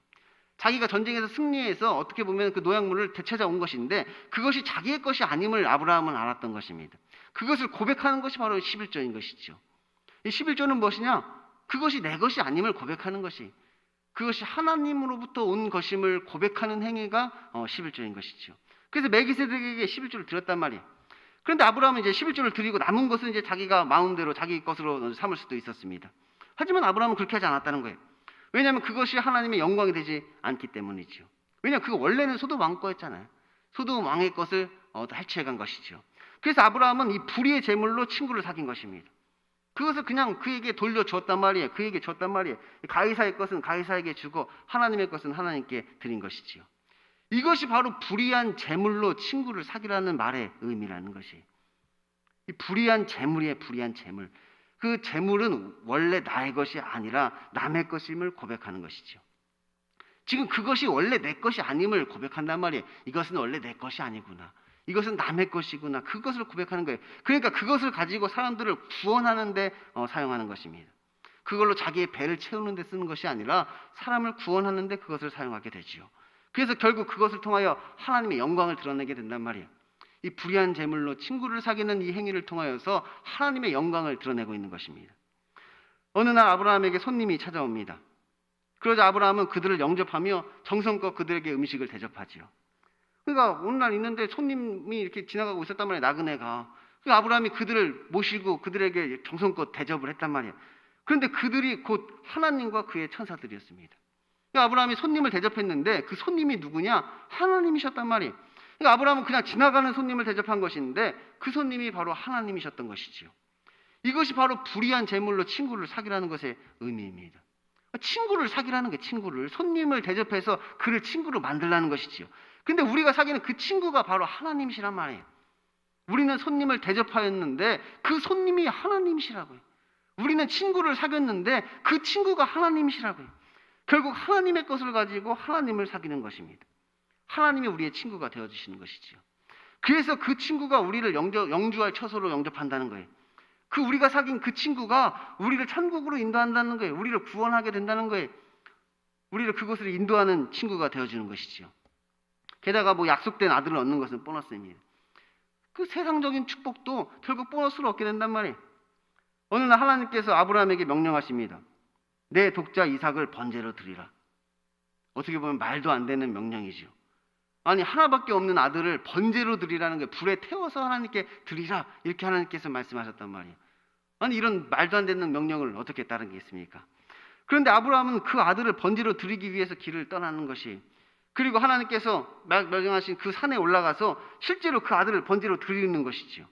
자기가 전쟁에서 승리해서 어떻게 보면 그 노약물을 되찾아온 것인데 그것이 자기의 것이 아님을 아브라함은 알았던 것입니다. 그것을 고백하는 것이 바로 11조인 것이죠. 이 11조는 무엇이냐? 그것이 내 것이 아님을 고백하는 것이, 그것이 하나님으로부터 온 것임을 고백하는 행위가 11조인 것이죠. 그래서 멜기세덱에게 11조를 드렸단 말이에요. 그런데 아브라함은 이제 11조를 드리고 남은 것은 이제 자기가 마음대로 자기 것으로 삼을 수도 있었습니다. 하지만 아브라함은 그렇게 하지 않았다는 거예요. 왜냐하면 그것이 하나님의 영광이 되지 않기 때문이죠. 왜냐하면 그거 원래는 소돔 왕 거였잖아요. 소돔 왕의 것을 탈취해간 것이죠. 그래서 아브라함은 이 불의의 제물로 친구를 사귄 것입니다. 그것을 그냥 그에게 돌려주었단 말이에요. 그에게 줬단 말이에요. 가이사의 것은 가이사에게 주고 하나님의 것은 하나님께 드린 것이지요. 이것이 바로 불의한 제물로 친구를 사귀라는 말의 의미라는 것이. 이 불의한 제물이에요. 불의한 제물. 그 재물은 원래 나의 것이 아니라 남의 것임을 고백하는 것이죠. 지금 그것이 원래 내 것이 아님을 고백한단 말이에요. 이것은 원래 내 것이 아니구나. 이것은 남의 것이구나. 그것을 고백하는 거예요. 그러니까 그것을 가지고 사람들을 구원하는 데 사용하는 것입니다. 그걸로 자기의 배를 채우는 데 쓰는 것이 아니라 사람을 구원하는 데 그것을 사용하게 되지요. 그래서 결국 그것을 통하여 하나님의 영광을 드러내게 된단 말이에요. 이 불의한 제물로 친구를 사귀는 이 행위를 통하여서 하나님의 영광을 드러내고 있는 것입니다. 어느 날 아브라함에게 손님이 찾아옵니다. 그러자 아브라함은 그들을 영접하며 정성껏 그들에게 음식을 대접하지요. 그러니까 어느 날 있는데 손님이 이렇게 지나가고 있었단 말이에요. 나그네가. 그러니까 아브라함이 그들을 모시고 그들에게 정성껏 대접을 했단 말이에요. 그런데 그들이 곧 하나님과 그의 천사들이었습니다. 그러니까 아브라함이 손님을 대접했는데 그 손님이 누구냐? 하나님이셨단 말이에요. 그러니까 아브라함은 그냥 지나가는 손님을 대접한 것인데 그 손님이 바로 하나님이셨던 것이지요. 이것이 바로 불의한 제물로 친구를 사귀라는 것의 의미입니다. 친구를 사귀라는 게 친구를, 손님을 대접해서 그를 친구로 만들라는 것이지요. 근데 우리가 사귀는 그 친구가 바로 하나님이시란 말이에요. 우리는 손님을 대접하였는데 그 손님이 하나님이시라고요. 우리는 친구를 사귀었는데 그 친구가 하나님이시라고요. 결국 하나님의 것을 가지고 하나님을 사귀는 것입니다. 하나님이 우리의 친구가 되어주시는 것이지요. 그래서 그 친구가 우리를 영주할 처소로 영접한다는 거예요. 그 우리가 사귄 그 친구가 우리를 천국으로 인도한다는 거예요. 우리를 구원하게 된다는 거예요. 우리를 그곳으로 인도하는 친구가 되어주는 것이지요. 게다가 뭐 약속된 아들을 얻는 것은 보너스입니다. 그 세상적인 축복도 결국 보너스로 얻게 된단 말이에요. 어느 날 하나님께서 아브라함에게 명령하십니다. 내 독자 이삭을 번제로 드리라. 어떻게 보면 말도 안 되는 명령이지요. 아니 하나밖에 없는 아들을 번제로 드리라는 게 불에 태워서 하나님께 드리라 이렇게 하나님께서 말씀하셨단 말이에요. 아니 이런 말도 안 되는 명령을 어떻게 따르겠습니까? 그런데 아브라함은 그 아들을 번제로 드리기 위해서 길을 떠나는 것이, 그리고 하나님께서 명령하신 그 산에 올라가서 실제로 그 아들을 번제로 드리는 것이지요.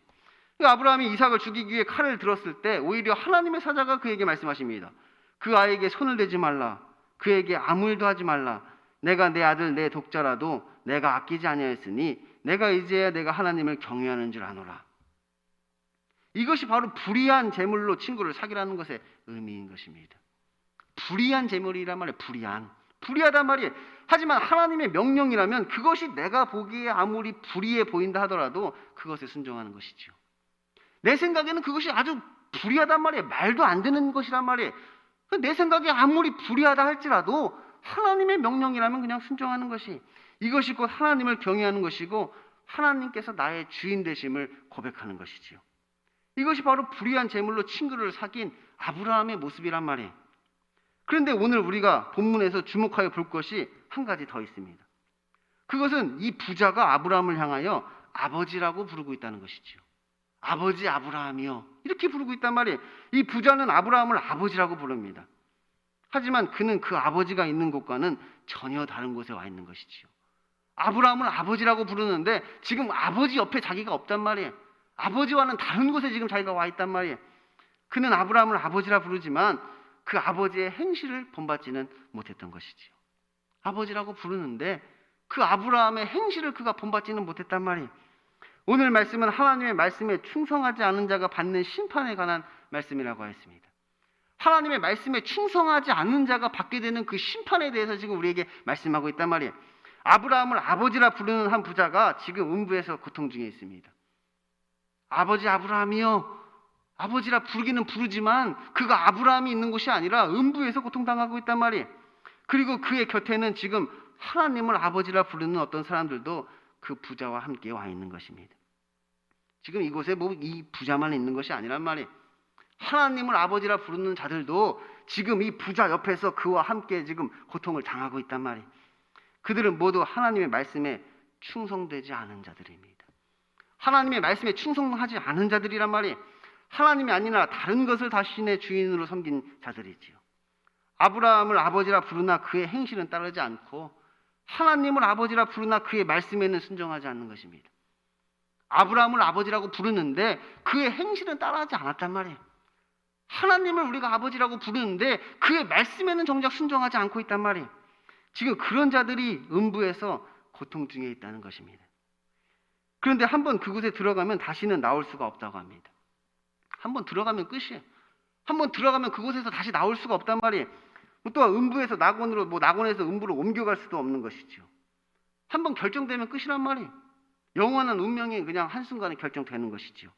아브라함이 이삭을 죽이기 위해 칼을 들었을 때 오히려 하나님의 사자가 그에게 말씀하십니다. 그 아이에게 손을 대지 말라. 그에게 아무 일도 하지 말라. 내가 내 아들 내 독자라도 내가 아끼지 아니하였으니 내가 이제야 내가 하나님을 경외하는 줄 아노라. 이것이 바로 불의한 제물로 친구를 사귀라는 것의 의미인 것입니다. 불의한 제물이란 말이에요. 불의하단 말이에요. 하지만 하나님의 명령이라면 그것이 내가 보기에 아무리 불의해 보인다 하더라도 그것에 순종하는 것이죠. 내 생각에는 그것이 아주 불의하단 말이에요. 말도 안 되는 것이란 말이에요. 내 생각에 아무리 불의하다 할지라도 하나님의 명령이라면 그냥 순종하는 것이, 이것이 곧 하나님을 경외하는 것이고 하나님께서 나의 주인 되심을 고백하는 것이지요. 이것이 바로 불의한 제물로 친구를 사귄 아브라함의 모습이란 말이에요. 그런데 오늘 우리가 본문에서 주목하여 볼 것이 한 가지 더 있습니다. 그것은 이 부자가 아브라함을 향하여 아버지라고 부르고 있다는 것이지요. 아버지 아브라함이요, 이렇게 부르고 있단 말이에요. 이 부자는 아브라함을 아버지라고 부릅니다. 하지만 그는 그 아버지가 있는 곳과는 전혀 다른 곳에 와 있는 것이지요. 아브라함을 아버지라고 부르는데 지금 아버지 옆에 자기가 없단 말이에요. 아버지와는 다른 곳에 지금 자기가 와 있단 말이에요. 그는 아브라함을 아버지라 부르지만 그 아버지의 행실을 본받지는 못했던 것이지요. 아버지라고 부르는데 그 아브라함의 행실을 그가 본받지는 못했단 말이에요. 오늘 말씀은 하나님의 말씀에 충성하지 않은 자가 받는 심판에 관한 말씀이라고 하였습니다. 하나님의 말씀에 충성하지 않는 자가 받게 되는 그 심판에 대해서 지금 우리에게 말씀하고 있단 말이에요. 아브라함을 아버지라 부르는 한 부자가 지금 음부에서 고통 중에 있습니다. 아버지 아브라함이요, 아버지라 부르기는 부르지만 그가 아브라함이 있는 곳이 아니라 음부에서 고통당하고 있단 말이에요. 그리고 그의 곁에는 지금 하나님을 아버지라 부르는 어떤 사람들도 그 부자와 함께 와 있는 것입니다. 지금 이곳에 뭐 이 부자만 있는 것이 아니란 말이에요. 하나님을 아버지라 부르는 자들도 지금 이 부자 옆에서 그와 함께 지금 고통을 당하고 있단 말이에요. 그들은 모두 하나님의 말씀에 충성되지 않은 자들입니다. 하나님의 말씀에 충성하지 않은 자들이란 말이에요. 하나님이 아니라 다른 것을 자신의 주인으로 섬긴 자들이지요. 아브라함을 아버지라 부르나 그의 행실은 따르지 않고 하나님을 아버지라 부르나 그의 말씀에는 순종하지 않는 것입니다. 아브라함을 아버지라고 부르는데 그의 행실은 따라하지 않았단 말이에요. 하나님을 우리가 아버지라고 부르는데 그의 말씀에는 정작 순종하지 않고 있단 말이에요. 지금 그런 자들이 음부에서 고통 중에 있다는 것입니다. 그런데 한번 그곳에 들어가면 다시는 나올 수가 없다고 합니다. 한번 들어가면 끝이에요. 한번 들어가면 그곳에서 다시 나올 수가 없단 말이에요. 또 음부에서 낙원으로, 낙원에서 음부로 옮겨갈 수도 없는 것이죠. 한번 결정되면 끝이란 말이에요. 영원한 운명이 그냥 한순간에 결정되는 것이지요.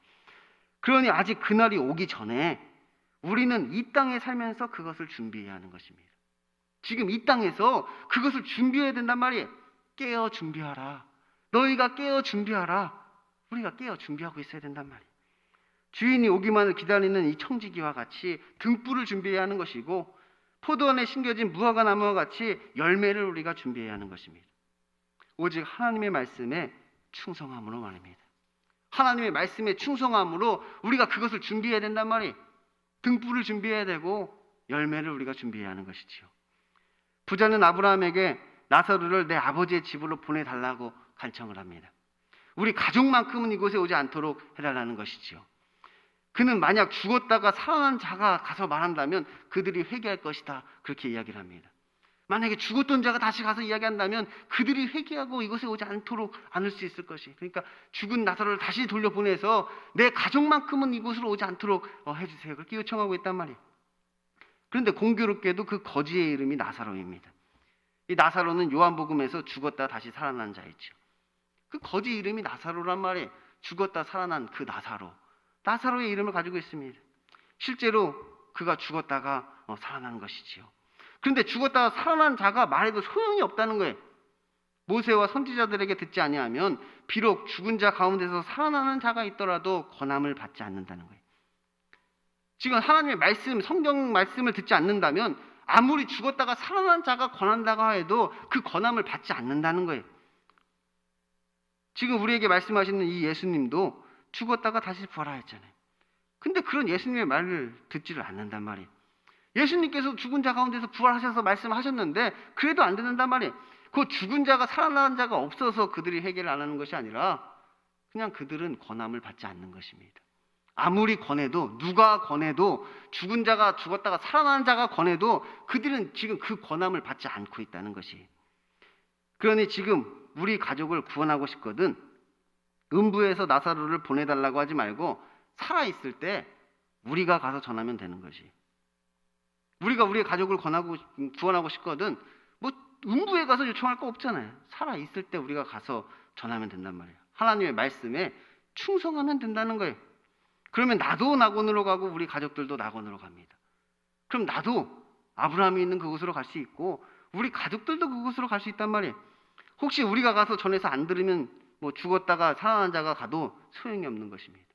그러니 아직 그날이 오기 전에 우리는 이 땅에 살면서 그것을 준비해야 하는 것입니다. 지금 이 땅에서 그것을 준비해야 된단 말이에요. 깨어 준비하라. 너희가 깨어 준비하라. 우리가 깨어 준비하고 있어야 된단 말이에요. 주인이 오기만을 기다리는 이 청지기와 같이 등불을 준비해야 하는 것이고 포도원에 심겨진 무화과 나무와 같이 열매를 우리가 준비해야 하는 것입니다. 오직 하나님의 말씀에 충성함으로 말입니다. 하나님의 말씀에 충성함으로 우리가 그것을 준비해야 된단 말이에요. 등불을 준비해야 되고 열매를 우리가 준비해야 하는 것이지요. 부자는 아브라함에게 나사로를 내 아버지의 집으로 보내달라고 간청을 합니다. 우리 가족만큼은 이곳에 오지 않도록 해달라는 것이지요. 그는 만약 죽었다가 살아난 자가 가서 말한다면 그들이 회개할 것이다, 그렇게 이야기를 합니다. 만약에 죽었던 자가 다시 가서 이야기한다면 그들이 회개하고 이곳에 오지 않도록 않을 수 있을 것이. 그러니까 죽은 나사로를 다시 돌려보내서 내 가족만큼은 이곳으로 오지 않도록 해주세요, 그렇게 요청하고 있단 말이에요. 그런데 공교롭게도 그 거지의 이름이 나사로입니다. 이 나사로는 요한복음에서 죽었다 다시 살아난 자이죠. 그 거지 이름이 나사로란 말이에요. 죽었다 살아난 그 나사로. 나사로의 이름을 가지고 있습니다. 실제로 그가 죽었다가 살아난 것이지요. 그런데 죽었다가 살아난 자가 말해도 소용이 없다는 거예요. 모세와 선지자들에게 듣지 아니하면 비록 죽은 자 가운데서 살아나는 자가 있더라도 권함을 받지 않는다는 거예요. 지금 하나님의 말씀, 성경 말씀을 듣지 않는다면 아무리 죽었다가 살아난 자가 권한다고 해도 그 권함을 받지 않는다는 거예요. 지금 우리에게 말씀하시는 이 예수님도 죽었다가 다시 부활하였잖아요. 근데 그런 예수님의 말을 듣지를 않는단 말이에요. 예수님께서 죽은 자 가운데서 부활하셔서 말씀하셨는데 그래도 안 듣는단 말이에요. 그 죽은 자가 살아난 자가 없어서 그들이 회개를 안 하는 것이 아니라 그냥 그들은 권함을 받지 않는 것입니다. 아무리 권해도, 누가 권해도, 죽은 자가 죽었다가 살아난 자가 권해도 그들은 지금 그 권함을 받지 않고 있다는 것이. 그러니 지금 우리 가족을 구원하고 싶거든 음부에서 나사로를 보내달라고 하지 말고 살아있을 때 우리가 가서 전하면 되는 것이. 우리가 우리의 가족을 구원하고 싶거든 뭐 음부에 가서 요청할 거 없잖아요. 살아있을 때 우리가 가서 전하면 된단 말이에요. 하나님의 말씀에 충성하면 된다는 거예요. 그러면 나도 낙원으로 가고 우리 가족들도 낙원으로 갑니다. 그럼 나도 아브라함이 있는 그곳으로 갈 수 있고 우리 가족들도 그곳으로 갈 수 있단 말이에요. 혹시 우리가 가서 전해서 안 들으면 뭐 죽었다가 살아난 자가 가도 소용이 없는 것입니다.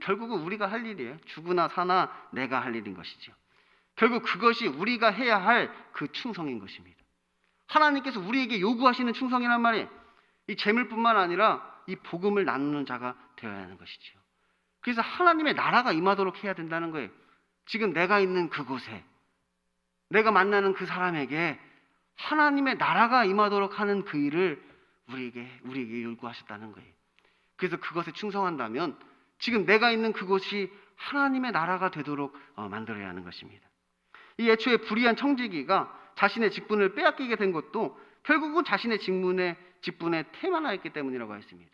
결국은 우리가 할 일이에요. 죽으나 사나 내가 할 일인 것이죠. 결국 그것이 우리가 해야 할 그 충성인 것입니다. 하나님께서 우리에게 요구하시는 충성이란 말이에요. 이 재물뿐만 아니라 이 복음을 나누는 자가 되어야 하는 것이지요. 그래서 하나님의 나라가 임하도록 해야 된다는 거예요. 지금 내가 있는 그곳에, 내가 만나는 그 사람에게 하나님의 나라가 임하도록 하는 그 일을 우리에게 요구하셨다는 거예요. 그래서 그것에 충성한다면 지금 내가 있는 그곳이 하나님의 나라가 되도록 만들어야 하는 것입니다. 이 애초에 불의한 청지기가 자신의 직분을 빼앗기게 된 것도 결국은 자신의 직분에 태만하였기 때문이라고 했습니다.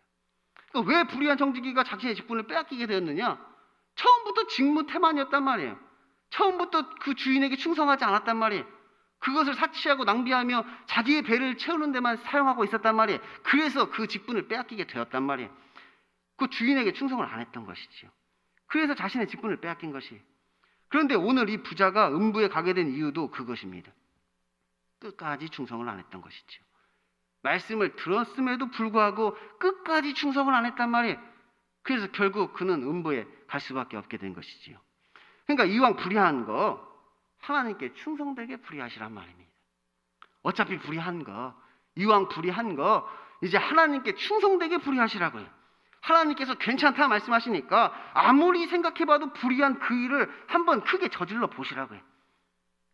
그러니까 왜 불의한 청지기가 자신의 직분을 빼앗기게 되었느냐? 처음부터 직무 태만이었단 말이에요. 처음부터 그 주인에게 충성하지 않았단 말이에요. 그것을 사치하고 낭비하며 자기의 배를 채우는 데만 사용하고 있었단 말이에요. 그래서 그 직분을 빼앗기게 되었단 말이에요. 그 주인에게 충성을 안 했던 것이지요. 그래서 자신의 직분을 빼앗긴 것이. 그런데 오늘 이 부자가 음부에 가게 된 이유도 그것입니다. 끝까지 충성을 안 했던 것이지요. 말씀을 들었음에도 불구하고 끝까지 충성을 안 했단 말이에요. 그래서 결국 그는 음부에 갈 수밖에 없게 된 것이지요. 그러니까 이왕 불의한 거 하나님께 충성되게 불의하시란 말입니다. 어차피 불의한 거, 이왕 불의한 거 이제 하나님께 충성되게 불의하시라고요. 하나님께서 괜찮다 말씀하시니까 아무리 생각해봐도 불의한 그 일을 한번 크게 저질러 보시라고요.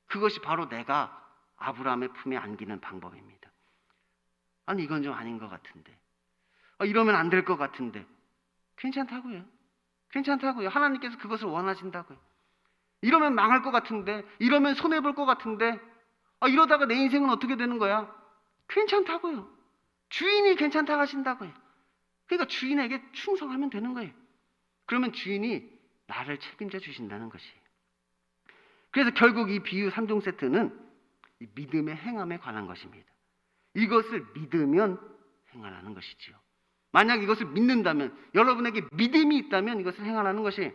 그것이 바로 내가 아브라함의 품에 안기는 방법입니다. 아니 이건 좀 아닌 것 같은데, 이러면 안 될 것 같은데, 괜찮다고요. 괜찮다고요. 하나님께서 그것을 원하신다고요. 이러면 망할 것 같은데, 이러면 손해볼 것 같은데, 이러다가 내 인생은 어떻게 되는 거야? 괜찮다고요. 주인이 괜찮다 하신다고요. 그러니까 주인에게 충성하면 되는 거예요. 그러면 주인이 나를 책임져 주신다는 것이에요. 그래서 결국 이 비유 3종 세트는 이 믿음의 행함에 관한 것입니다. 이것을 믿으면 행하라는 것이지요. 만약 이것을 믿는다면, 여러분에게 믿음이 있다면 이것을 행하라는 것이,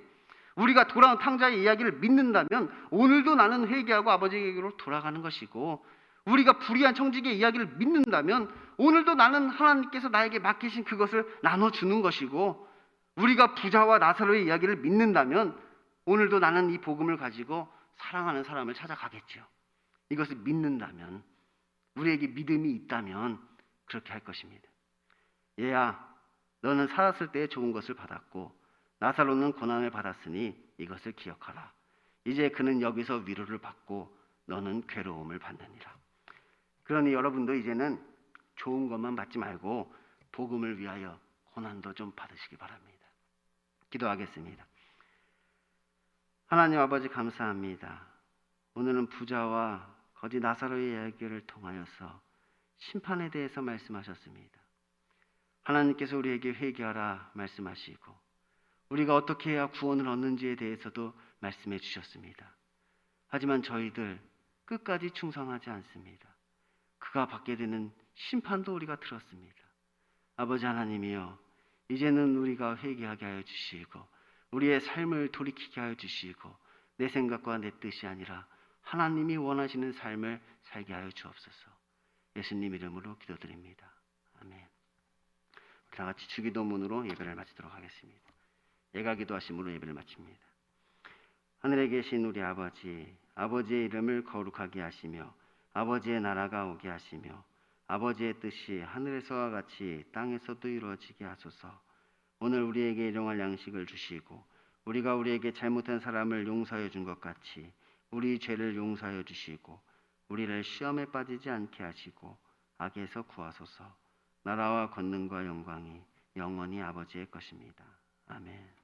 우리가 돌아온 탕자의 이야기를 믿는다면 오늘도 나는 회개하고 아버지에게로 돌아가는 것이고, 우리가 불의한 청지기의 이야기를 믿는다면 오늘도 나는 하나님께서 나에게 맡기신 그것을 나눠주는 것이고, 우리가 부자와 나사로의 이야기를 믿는다면 오늘도 나는 이 복음을 가지고 사랑하는 사람을 찾아가겠죠. 이것을 믿는다면, 우리에게 믿음이 있다면 그렇게 할 것입니다. 얘야, 너는 살았을 때 좋은 것을 받았고 나사로는 고난을 받았으니 이것을 기억하라. 이제 그는 여기서 위로를 받고 너는 괴로움을 받느니라. 그러니 여러분도 이제는 좋은 것만 받지 말고 복음을 위하여 고난도 좀 받으시기 바랍니다. 기도하겠습니다. 하나님 아버지 감사합니다. 오늘은 부자와 거지 나사로의 이야기를 통하여서 심판에 대해서 말씀하셨습니다. 하나님께서 우리에게 회개하라 말씀하시고 우리가 어떻게 해야 구원을 얻는지에 대해서도 말씀해 주셨습니다. 하지만 저희들 끝까지 충성하지 않습니다. 그가 받게 되는 심판도 우리가 들었습니다. 아버지 하나님이여, 이제는 우리가 회개하게 하여 주시고 우리의 삶을 돌이키게 하여 주시고 내 생각과 내 뜻이 아니라 하나님이 원하시는 삶을 살게 하여 주옵소서. 예수님 이름으로 기도드립니다. 아멘. 다 같이 주기도문으로 예배를 마치도록 하겠습니다. 예가 기도하심으로 예배를 마칩니다. 하늘에 계신 우리 아버지, 아버지의 이름을 거룩하게 하시며 아버지의 나라가 오게 하시며 아버지의 뜻이 하늘에서와 같이 땅에서도 이루어지게 하소서. 오늘 우리에게 일용할 양식을 주시고 우리가 우리에게 잘못한 사람을 용서해 준 것 같이 우리 죄를 용서해 주시고 우리를 시험에 빠지지 않게 하시고 악에서 구하소서. 나라와 권능과 영광이 영원히 아버지의 것입니다. 아멘.